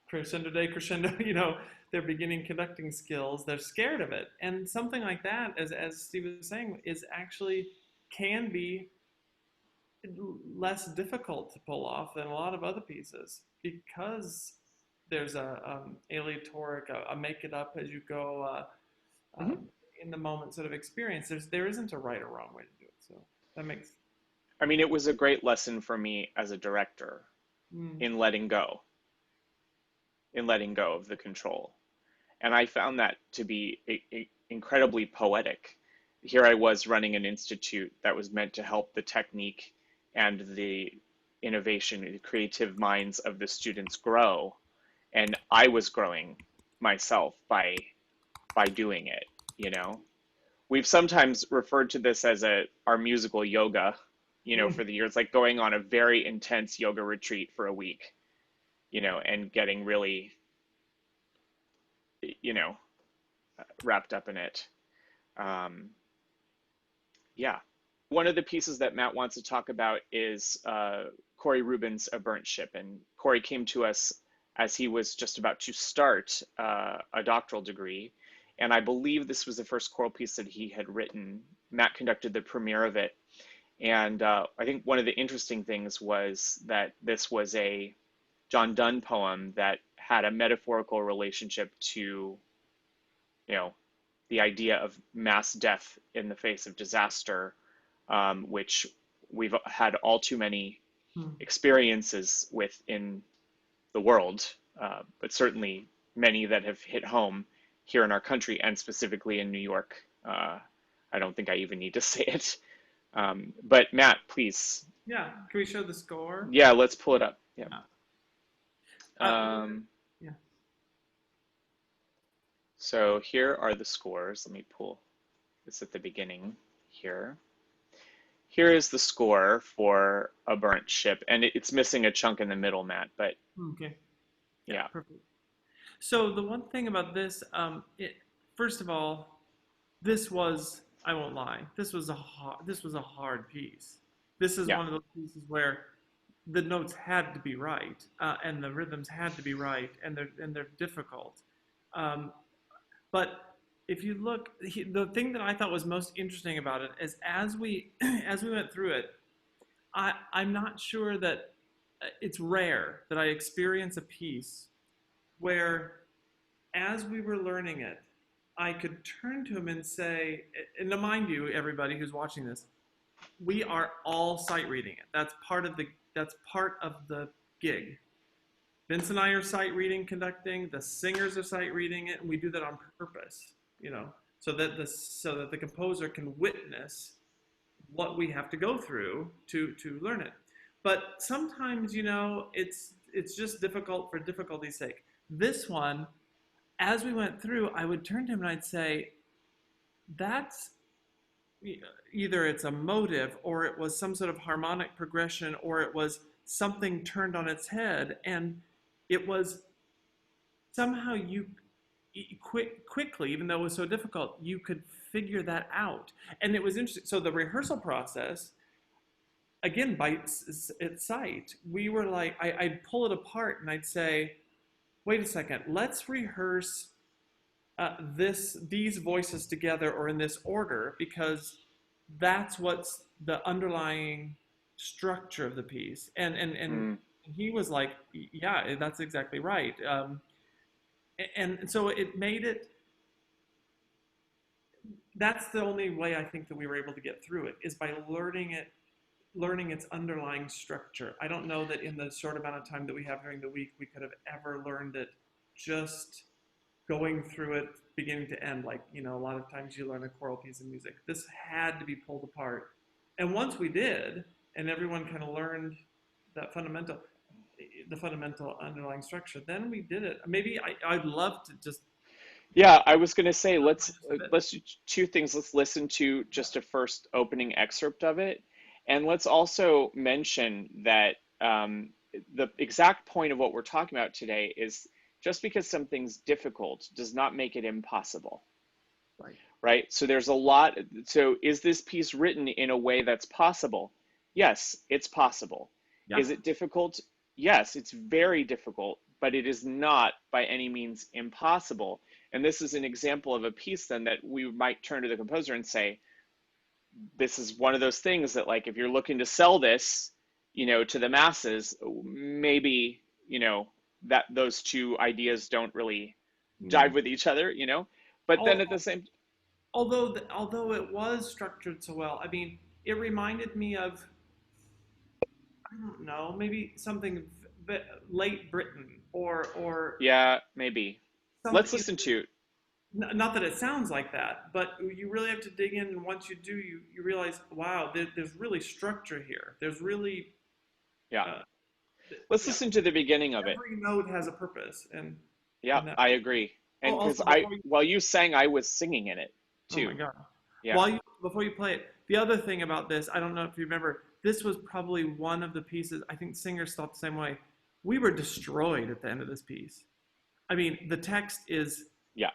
crescendo de crescendo, you know, their beginning conducting skills. They're scared of it. And something like that, as Steve was saying, is actually can be less difficult to pull off than a lot of other pieces because there's a aleatoric, a make it up as you go in the moment sort of experience. There isn't a right or wrong way to do it. So that makes. I mean, it was a great lesson for me as a director in letting go of the control. And I found that to be incredibly poetic. Here I was running an institute that was meant to help the technique and the innovation and creative minds of the students grow. And I was growing myself by doing it, you know. We've sometimes referred to this as our musical yoga, you know, for the years, like going on a very intense yoga retreat for a week, you know, and getting really, you know, wrapped up in it. Yeah. One of the pieces that Matt wants to talk about is Corey Rubin's A Burnt Ship. And Corey came to us as he was just about to start a doctoral degree. And I believe this was the first choral piece that he had written. Matt conducted the premiere of it. And I think one of the interesting things was that this was a John Donne poem that had a metaphorical relationship to, you know, the idea of mass death in the face of disaster, which we've had all too many experiences with in the world, but certainly many that have hit home here in our country and specifically in New York I don't think I even need to say it. But Matt, please. Yeah, can we show the score? Yeah, let's pull it up. Yeah. Uh, yeah. So here are the scores. Let me pull this at the beginning here. Here is the score for A Burnt Ship, and it's missing a chunk in the middle, Matt, but Okay. yeah. Perfect. So the one thing about this, first of all, this was, I won't lie, this was a hard piece. This is Yeah. one of those pieces where the notes had to be right, and the rhythms had to be right, and they're difficult. But if you look, the thing that I thought was most interesting about it is as we as we went through it, I'm not sure that it's rare that I experience a piece where, as we were learning it, I could turn to him and say, and to mind you, everybody who's watching this, we are all sight reading it. That's part of the gig. Vince and I are sight reading, conducting. The singers are sight reading it, and we do that on purpose, so that the composer can witness what we have to go through to learn it. But sometimes, it's just difficult for difficulty's sake. This one, as we went through, I would turn to him and I'd say, that's either it's a motive, or it was some sort of harmonic progression, or it was something turned on its head, and it was somehow quickly, even though it was so difficult, you could figure that out. And it was interesting. So the rehearsal process, again, by its sight, we were like, I'd pull it apart and I'd say, wait a second, let's rehearse these voices together or in this order, because that's what's the underlying structure of the piece. And he was like, yeah, that's exactly right. And so it made it, that's the only way I think that we were able to get through it, is by learning its underlying structure. I don't know that in the short amount of time that we have during the week, we could have ever learned it just going through it beginning to end. Like, a lot of times you learn a choral piece of music. This had to be pulled apart. And once we did, and everyone kind of learned that the fundamental underlying structure, then we did it. Maybe I'd love to just... Yeah, I was going to say, let's do two things. Let's listen to just a first opening excerpt of it. And let's also mention that the exact point of what we're talking about today is, just because something's difficult does not make it impossible. Right? So there's a lot. So is this piece written in a way that's possible? Yes, it's possible. Yeah. Is it difficult? Yes, it's very difficult, but it is not by any means impossible. And this is an example of a piece then that we might turn to the composer and say, this is one of those things that, like, if you're looking to sell this, to the masses, maybe, that those two ideas don't really jive with each other, but then at the same... Although it was structured so well, I mean, it reminded me of, I don't know, maybe something late Britain or yeah, maybe. Let's listen to it. Not that it sounds like that, but you really have to dig in, and once you do, you realize, wow, there's really structure here. There's really... Yeah. Let's listen to the beginning of it. Every note has a purpose. And yeah, I agree. And because while you sang, I was singing in it too. Oh my God. Yeah. Before you play it, the other thing about this, I don't know if you remember, this was probably one of the pieces, I think singers thought the same way. We were destroyed at the end of this piece. I mean, the text is... Yeah.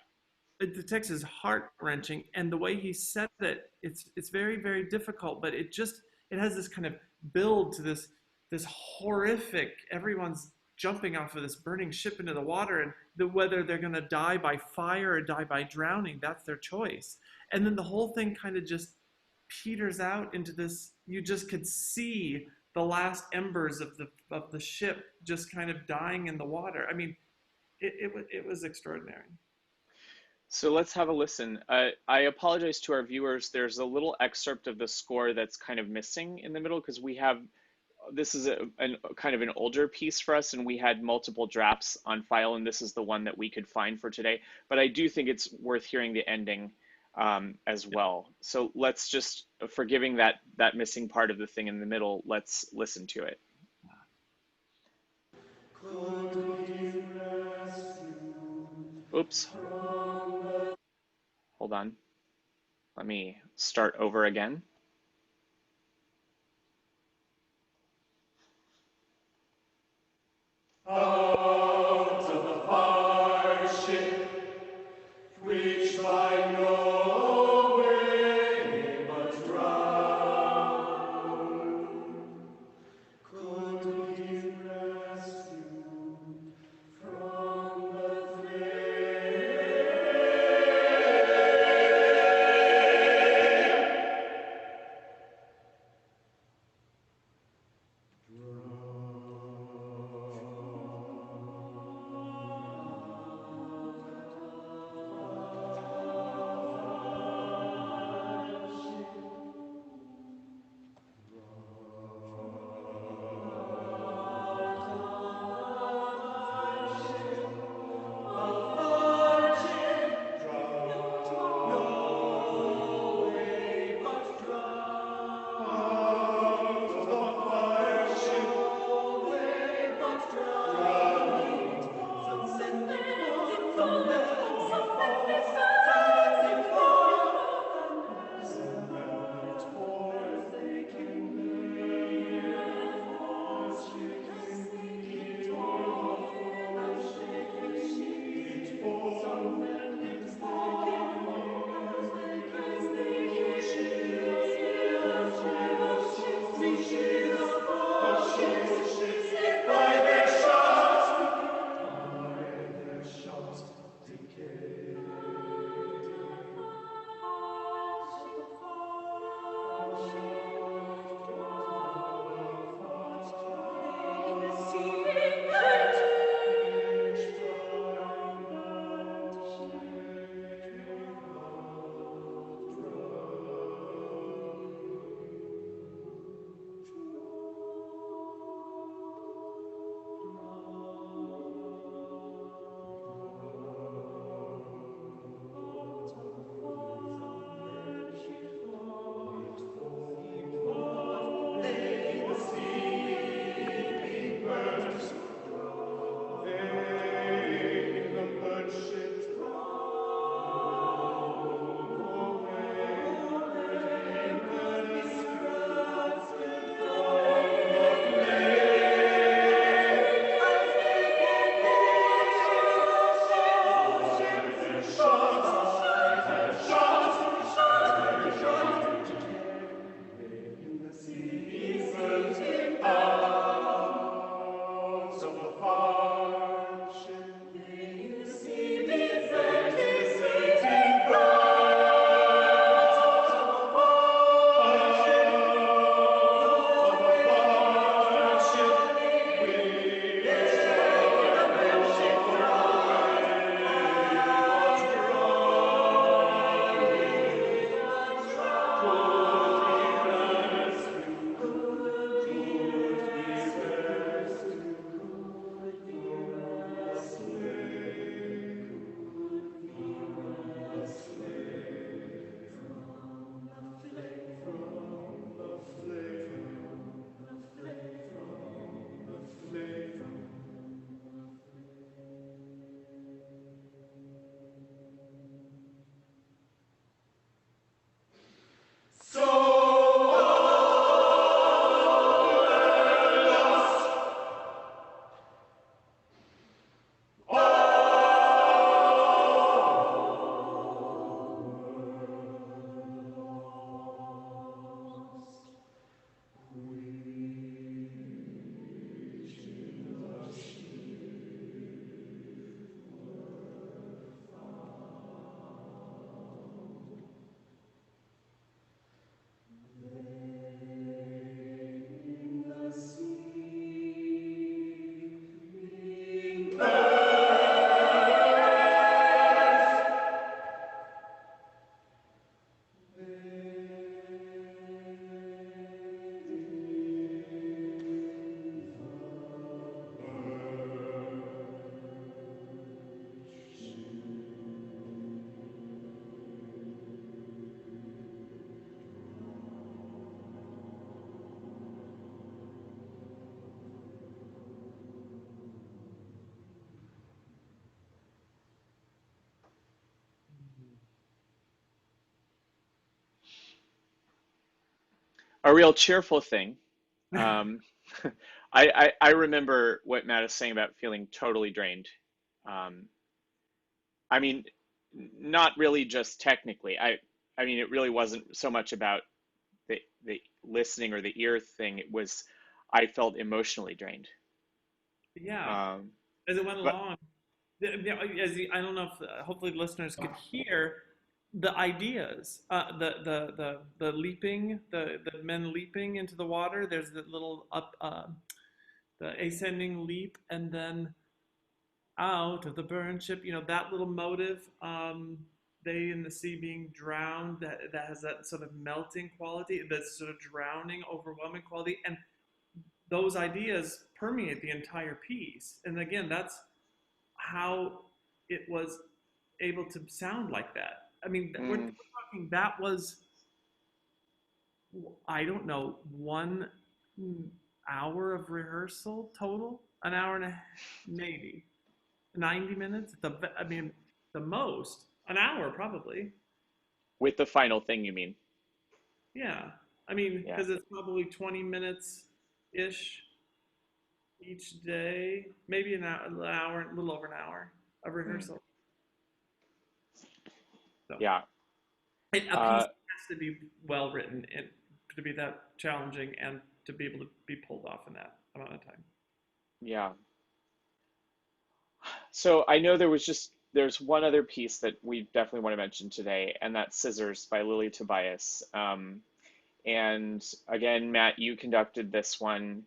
The text is heart-wrenching, and the way he said it, it's very, very difficult, but it has this kind of build to this horrific, everyone's jumping off of this burning ship into the water, and whether they're going to die by fire or die by drowning, that's their choice. And then the whole thing kind of just peters out into this, you just could see the last embers of the ship just kind of dying in the water. I mean, it was extraordinary. So let's have a listen. I apologize to our viewers. There's a little excerpt of the score that's kind of missing in the middle, because this is a kind of an older piece for us, and we had multiple drafts on file, and this is the one that we could find for today. But I do think it's worth hearing the ending. as well. So let's just, forgiving that missing part of the thing in the middle, let's listen to it. Oops. Hold on. Let me start over again. Out of the hardship which by no way but drown, could he rescue from the flame? a real cheerful thing. Um, I remember what Matt is saying about feeling totally drained. Um, I mean, not really just technically. I mean, it really wasn't so much about the listening or the ear thing. It was, I felt emotionally drained. Yeah, Um, as it went but along. I don't know if hopefully listeners could hear the ideas, the leaping, the men leaping into the water. There's the little up, the ascending leap, and then out of the burned ship. You know that little motive. They in the sea being drowned. That has that sort of melting quality. That sort of drowning, overwhelming quality, and those ideas permeate the entire piece. And again, that's how it was able to sound like that. I mean, we're mm, talking that was, I don't know, 1 hour of rehearsal total, an hour and a maybe 90 minutes. I mean, the most an hour probably. with the final thing, you mean? Yeah, I mean, Yeah. because it's probably 20 minutes ish each day, maybe an hour, a little over an hour of Mm, rehearsal. So. yeah. A piece Uh, has to be well written and to be that challenging and to be able to be pulled off in that amount of time. yeah. So I know there's one other piece that we definitely want to mention today, and that's Scissors by Lily Tobias. And again, Matt, you conducted this one,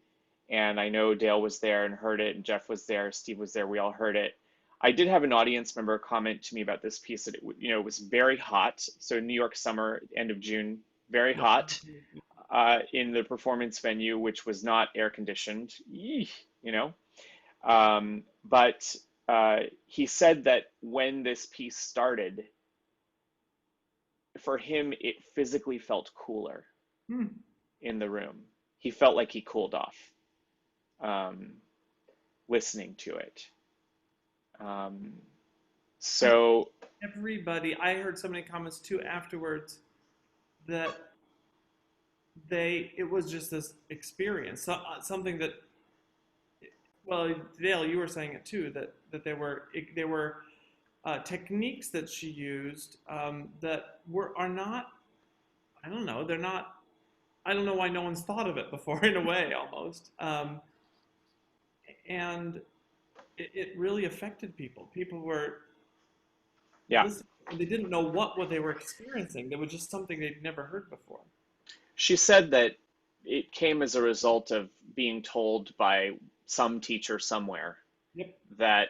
and I know Dale was there and heard it, and Jeff was there, Steve was there, we all heard it. I did have an audience member comment to me about this piece that it was very hot. So New York summer, end of June, very Yeah. hot in the performance venue, which was not air conditioned. Eesh, you know. But he said that when this piece started, for him, it physically felt cooler Hmm. in the room. He felt like he cooled off um, listening to it. Um, so, Everybody, I heard so many comments too afterwards that it was just this experience, something that, well, Dale, you were saying it too, that there were techniques that she used that are not, I don't know, they're not, I don't know why no one's thought of it before in a way almost. And it really affected people. People were yeah, listening, and they didn't know what they were experiencing. There was just something they'd never heard before. she said that it came as a result of being told by some teacher somewhere Yep. that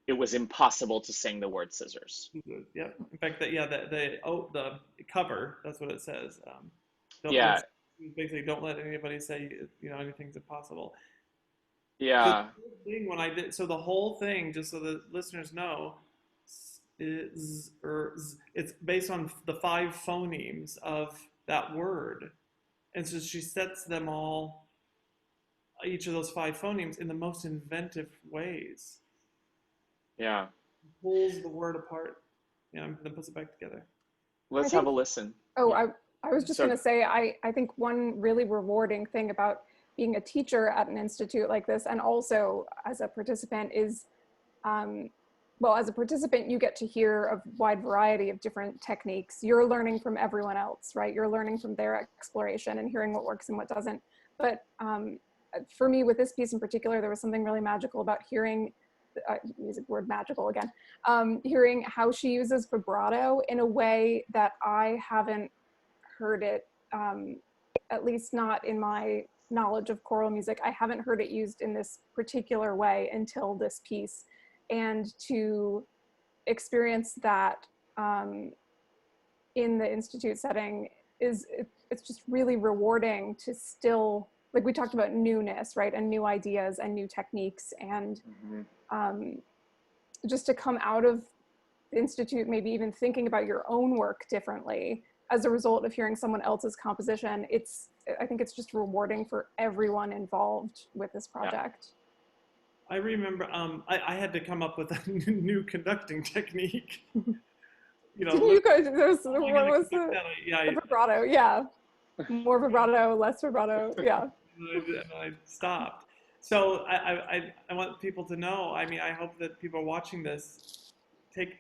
it was impossible to sing the word scissors. Yep. In fact, the cover, that's what it says. Yeah, Basically don't let anybody say anything's impossible. The yeah, thing when I did, so the whole thing, just so the listeners know, it's based on the 5 phonemes of that word, and so she sets them all, each of those 5 phonemes, in the most inventive ways. yeah. Pulls the word apart, and then puts it back together. Let's I think, have a listen. oh, Yeah. I was just So, going to say, I think one really rewarding thing about being a teacher at an institute like this, and also as a participant, is, well, as a participant, you get to hear a wide variety of different techniques. You're learning from everyone else, right? You're learning from their exploration and hearing what works and what doesn't. But for me, with this piece in particular, there was something really magical about hearing, use the word magical again, hearing how she uses vibrato in a way that I haven't heard it, at least not in my knowledge of choral music. I haven't heard it used in this particular way until this piece. And to experience that in the institute setting it's just really rewarding to still, like we talked about newness, right? And new ideas and new techniques, and just to come out of the institute maybe even thinking about your own work differently as a result of hearing someone else's composition. I think it's just rewarding for everyone involved with this project. Yeah. I remember I had to come up with a new conducting technique. Didn't you guys, what was the Yeah, vibrato? Yeah. More vibrato, less vibrato. Yeah. And I stopped. So I want people to know. I mean, I hope that people are watching this take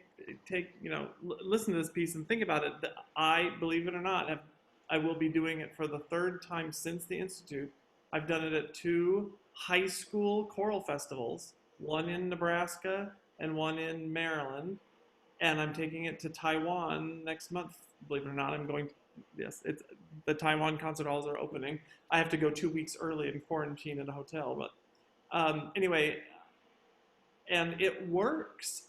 listen to this piece and think about it. That I, believe it or not, I will be doing it for the third time since the Institute. I've done it at 2 high school choral festivals, one in Nebraska and one in Maryland, and I'm taking it to Taiwan next month. Believe it or not, I'm going to, yes, it's the Taiwan concert halls are opening. I have to go 2 weeks early and quarantine in a hotel, but anyway, and it works.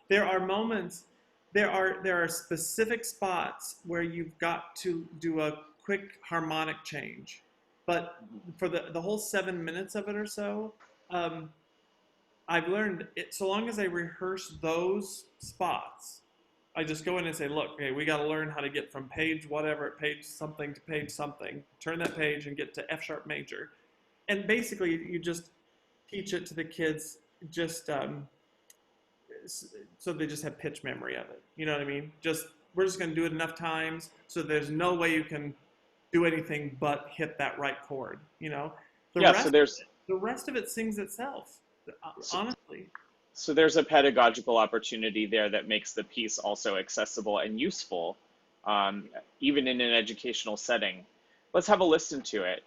There are moments, there are specific spots where you've got to do a quick harmonic change, but for the whole 7 minutes of it or so, I've learned it, so long as I rehearse those spots, I just go in and say, look, okay, we got to learn how to get from page whatever, page something to page something, turn that page and get to F sharp major. And basically you just teach it to the kids just so they just have pitch memory of it. You know what I mean? We're just going to do it enough times so there's no way you can do anything but hit that right chord, you know? Yeah, so there's The rest of it sings itself, honestly. So there's a pedagogical opportunity there that makes the piece also accessible and useful, even in an educational setting. Let's have a listen to it.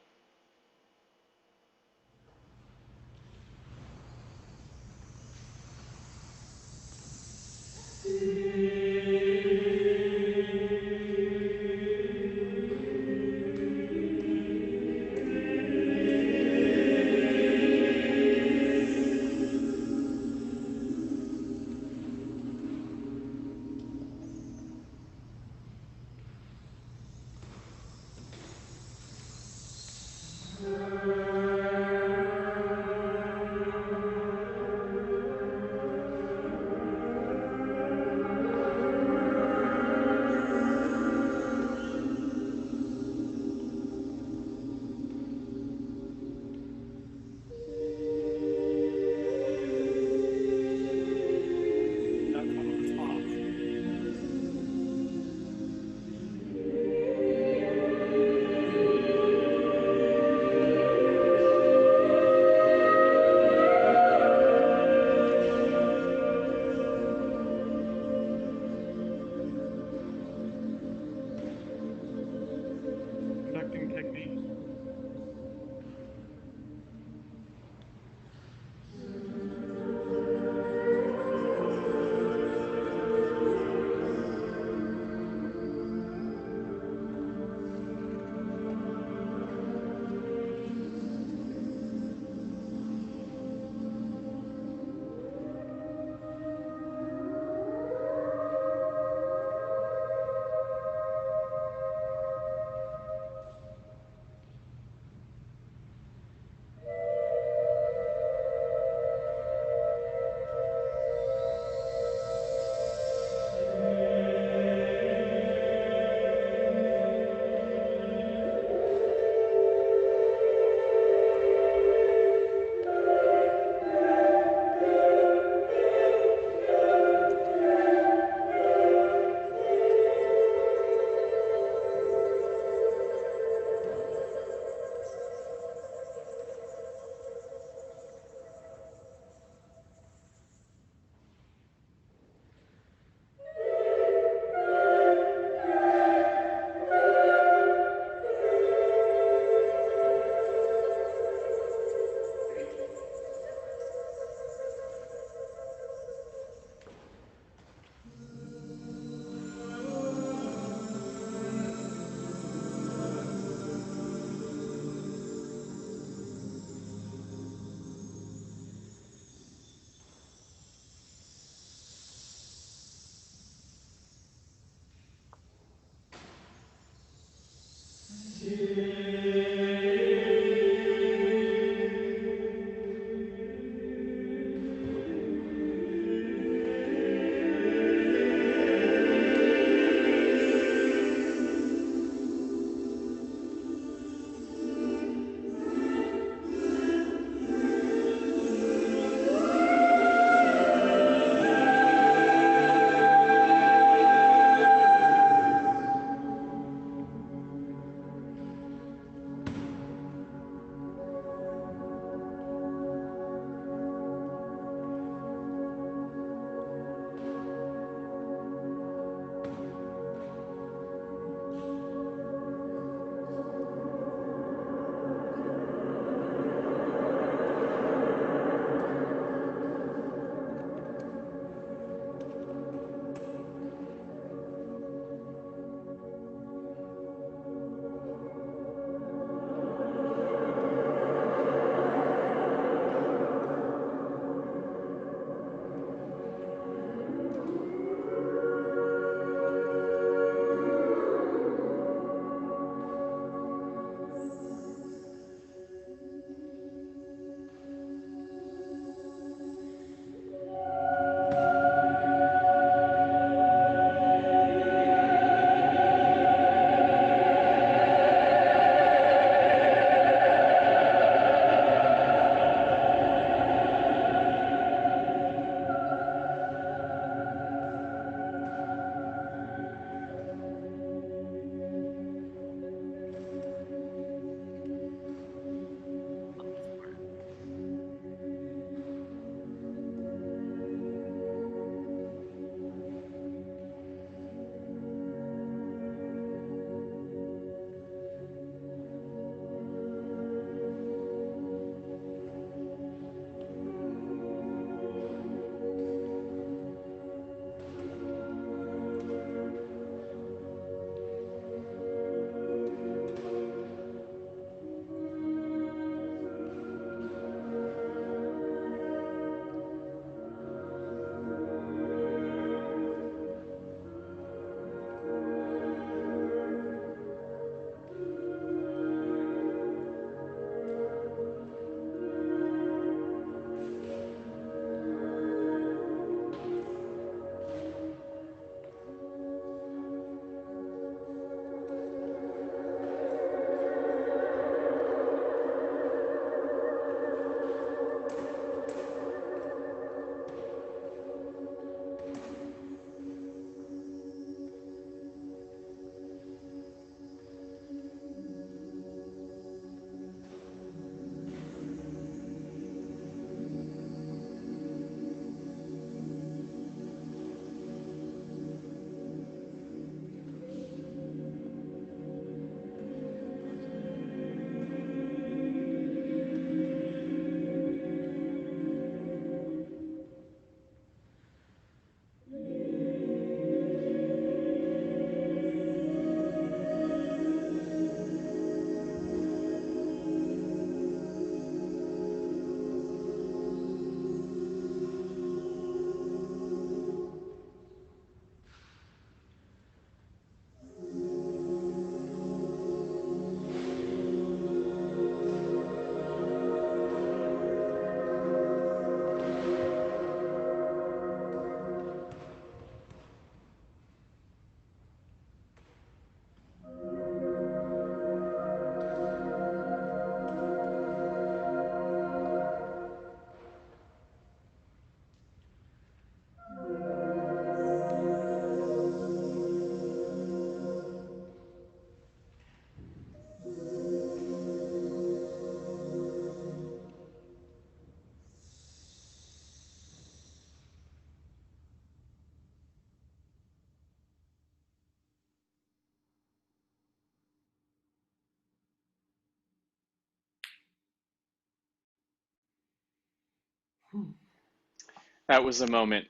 That was a moment.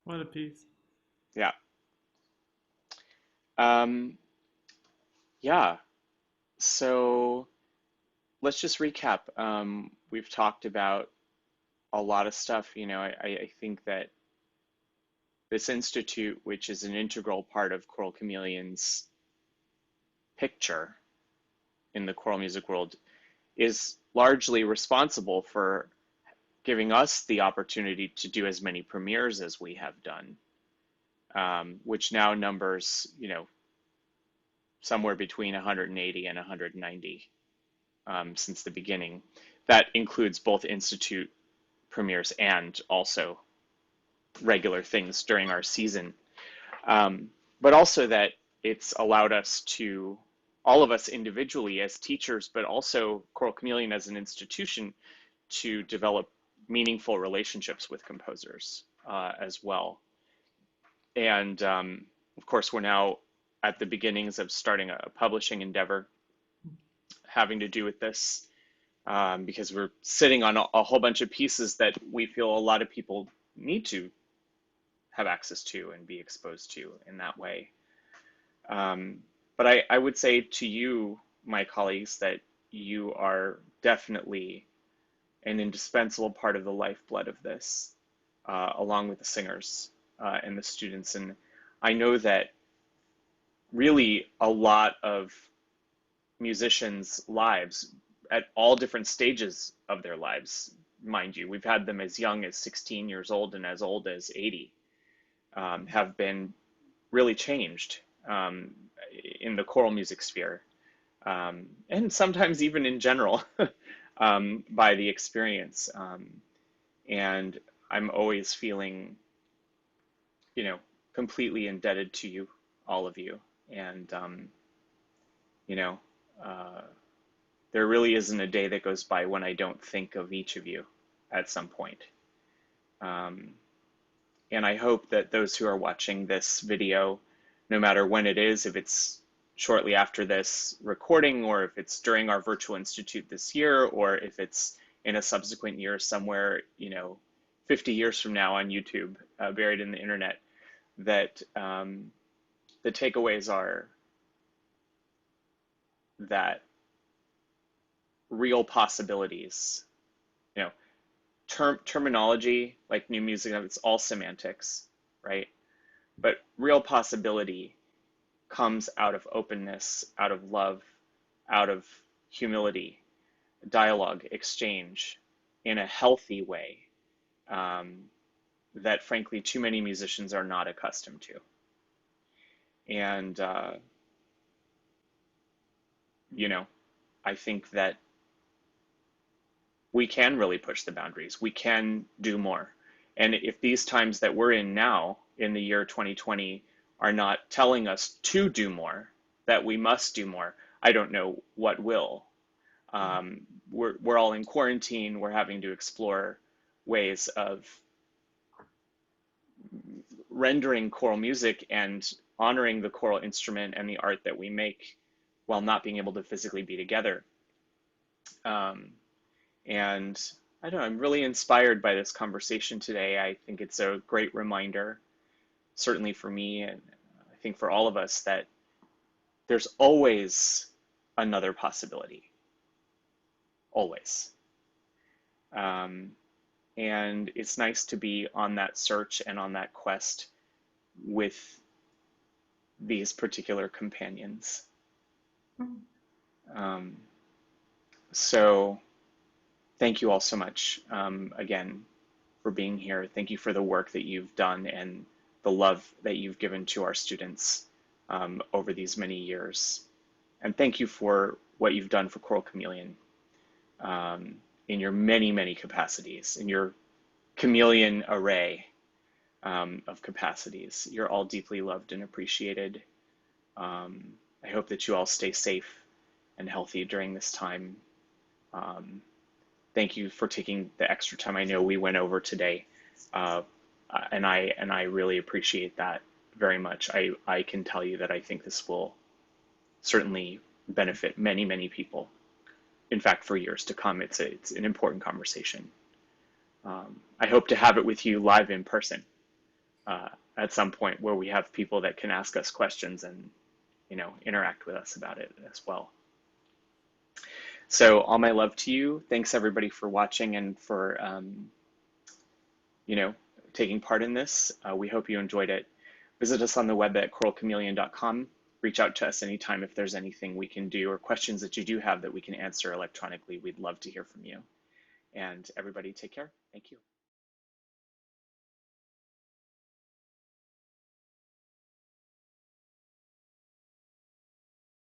What a piece. Yeah. Um, yeah. So let's just recap. We've talked about a lot of stuff. You know, I think that this institute, which is an integral part of Choral Chameleon's picture in the choral music world, is largely responsible for giving us the opportunity to do as many premieres as we have done, which now numbers, you know, somewhere between 180 and 190 since the beginning. That includes both institute premieres and also regular things during our season. But also that it's allowed us to, all of us individually as teachers, but also Choral Chameleon as an institution, to develop meaningful relationships with composers as well. And of course, we're now at the beginnings of starting a publishing endeavor having to do with this, because we're sitting on a whole bunch of pieces that we feel a lot of people need to have access to and be exposed to in that way. But I would say to you, my colleagues, that you are definitely an indispensable part of the lifeblood of this, along with the singers and the students. And I know that really a lot of musicians' lives at all different stages of their lives, mind you, we've had them as young as 16 years old and as old as 80, have been really changed in the choral music sphere, and sometimes even in general by the experience. And I'm always feeling, you know, completely indebted to you, all of you. And, you know, there really isn't a day that goes by when I don't think of each of you at some point. And I hope that those who are watching this video, no matter when it is, if it's shortly after this recording, or if it's during our virtual institute this year, or if it's in a subsequent year somewhere, you know, 50 years from now on YouTube, buried in the internet, that the takeaways are that real possibilities, you know, terminology like new music, it's all semantics, right? But real possibility comes out of openness, out of love, out of humility, dialogue, exchange in a healthy way, that frankly too many musicians are not accustomed to. And, you know, I think that we can really push the boundaries. We can do more. And if these times that we're in now, in the year 2020, are not telling us to do more, that we must do more, I don't know what will. We're all in quarantine. We're having to explore ways of rendering choral music and honoring the choral instrument and the art that we make while not being able to physically be together. And I don't know, I'm really inspired by this conversation today. I think it's a great reminder, certainly for me, and I think for all of us, that there's always another possibility. Always. And it's nice to be on that search and on that quest with these particular companions. So thank you all so much, again, for being here. Thank you for the work that you've done and the love that you've given to our students over these many years. And thank you for what you've done for Choral Chameleon in your many, many capacities, in your chameleon array of capacities. You're all deeply loved and appreciated. I hope that you all stay safe and healthy during this time. Thank you for taking the extra time. I know we went over today, and I really appreciate that very much. I can tell you that I think this will certainly benefit many, many people. In fact, for years to come, it's an important conversation. I hope to have it with you live in person at some point where we have people that can ask us questions and, you know, interact with us about it as well. So all my love to you. Thanks everybody for watching and for, you know, taking part in this. We hope you enjoyed it. Visit us on the web at choralchameleon.com. Reach out to us anytime if there's anything we can do or questions that you do have that we can answer electronically. We'd love to hear from you. And everybody take care. Thank you.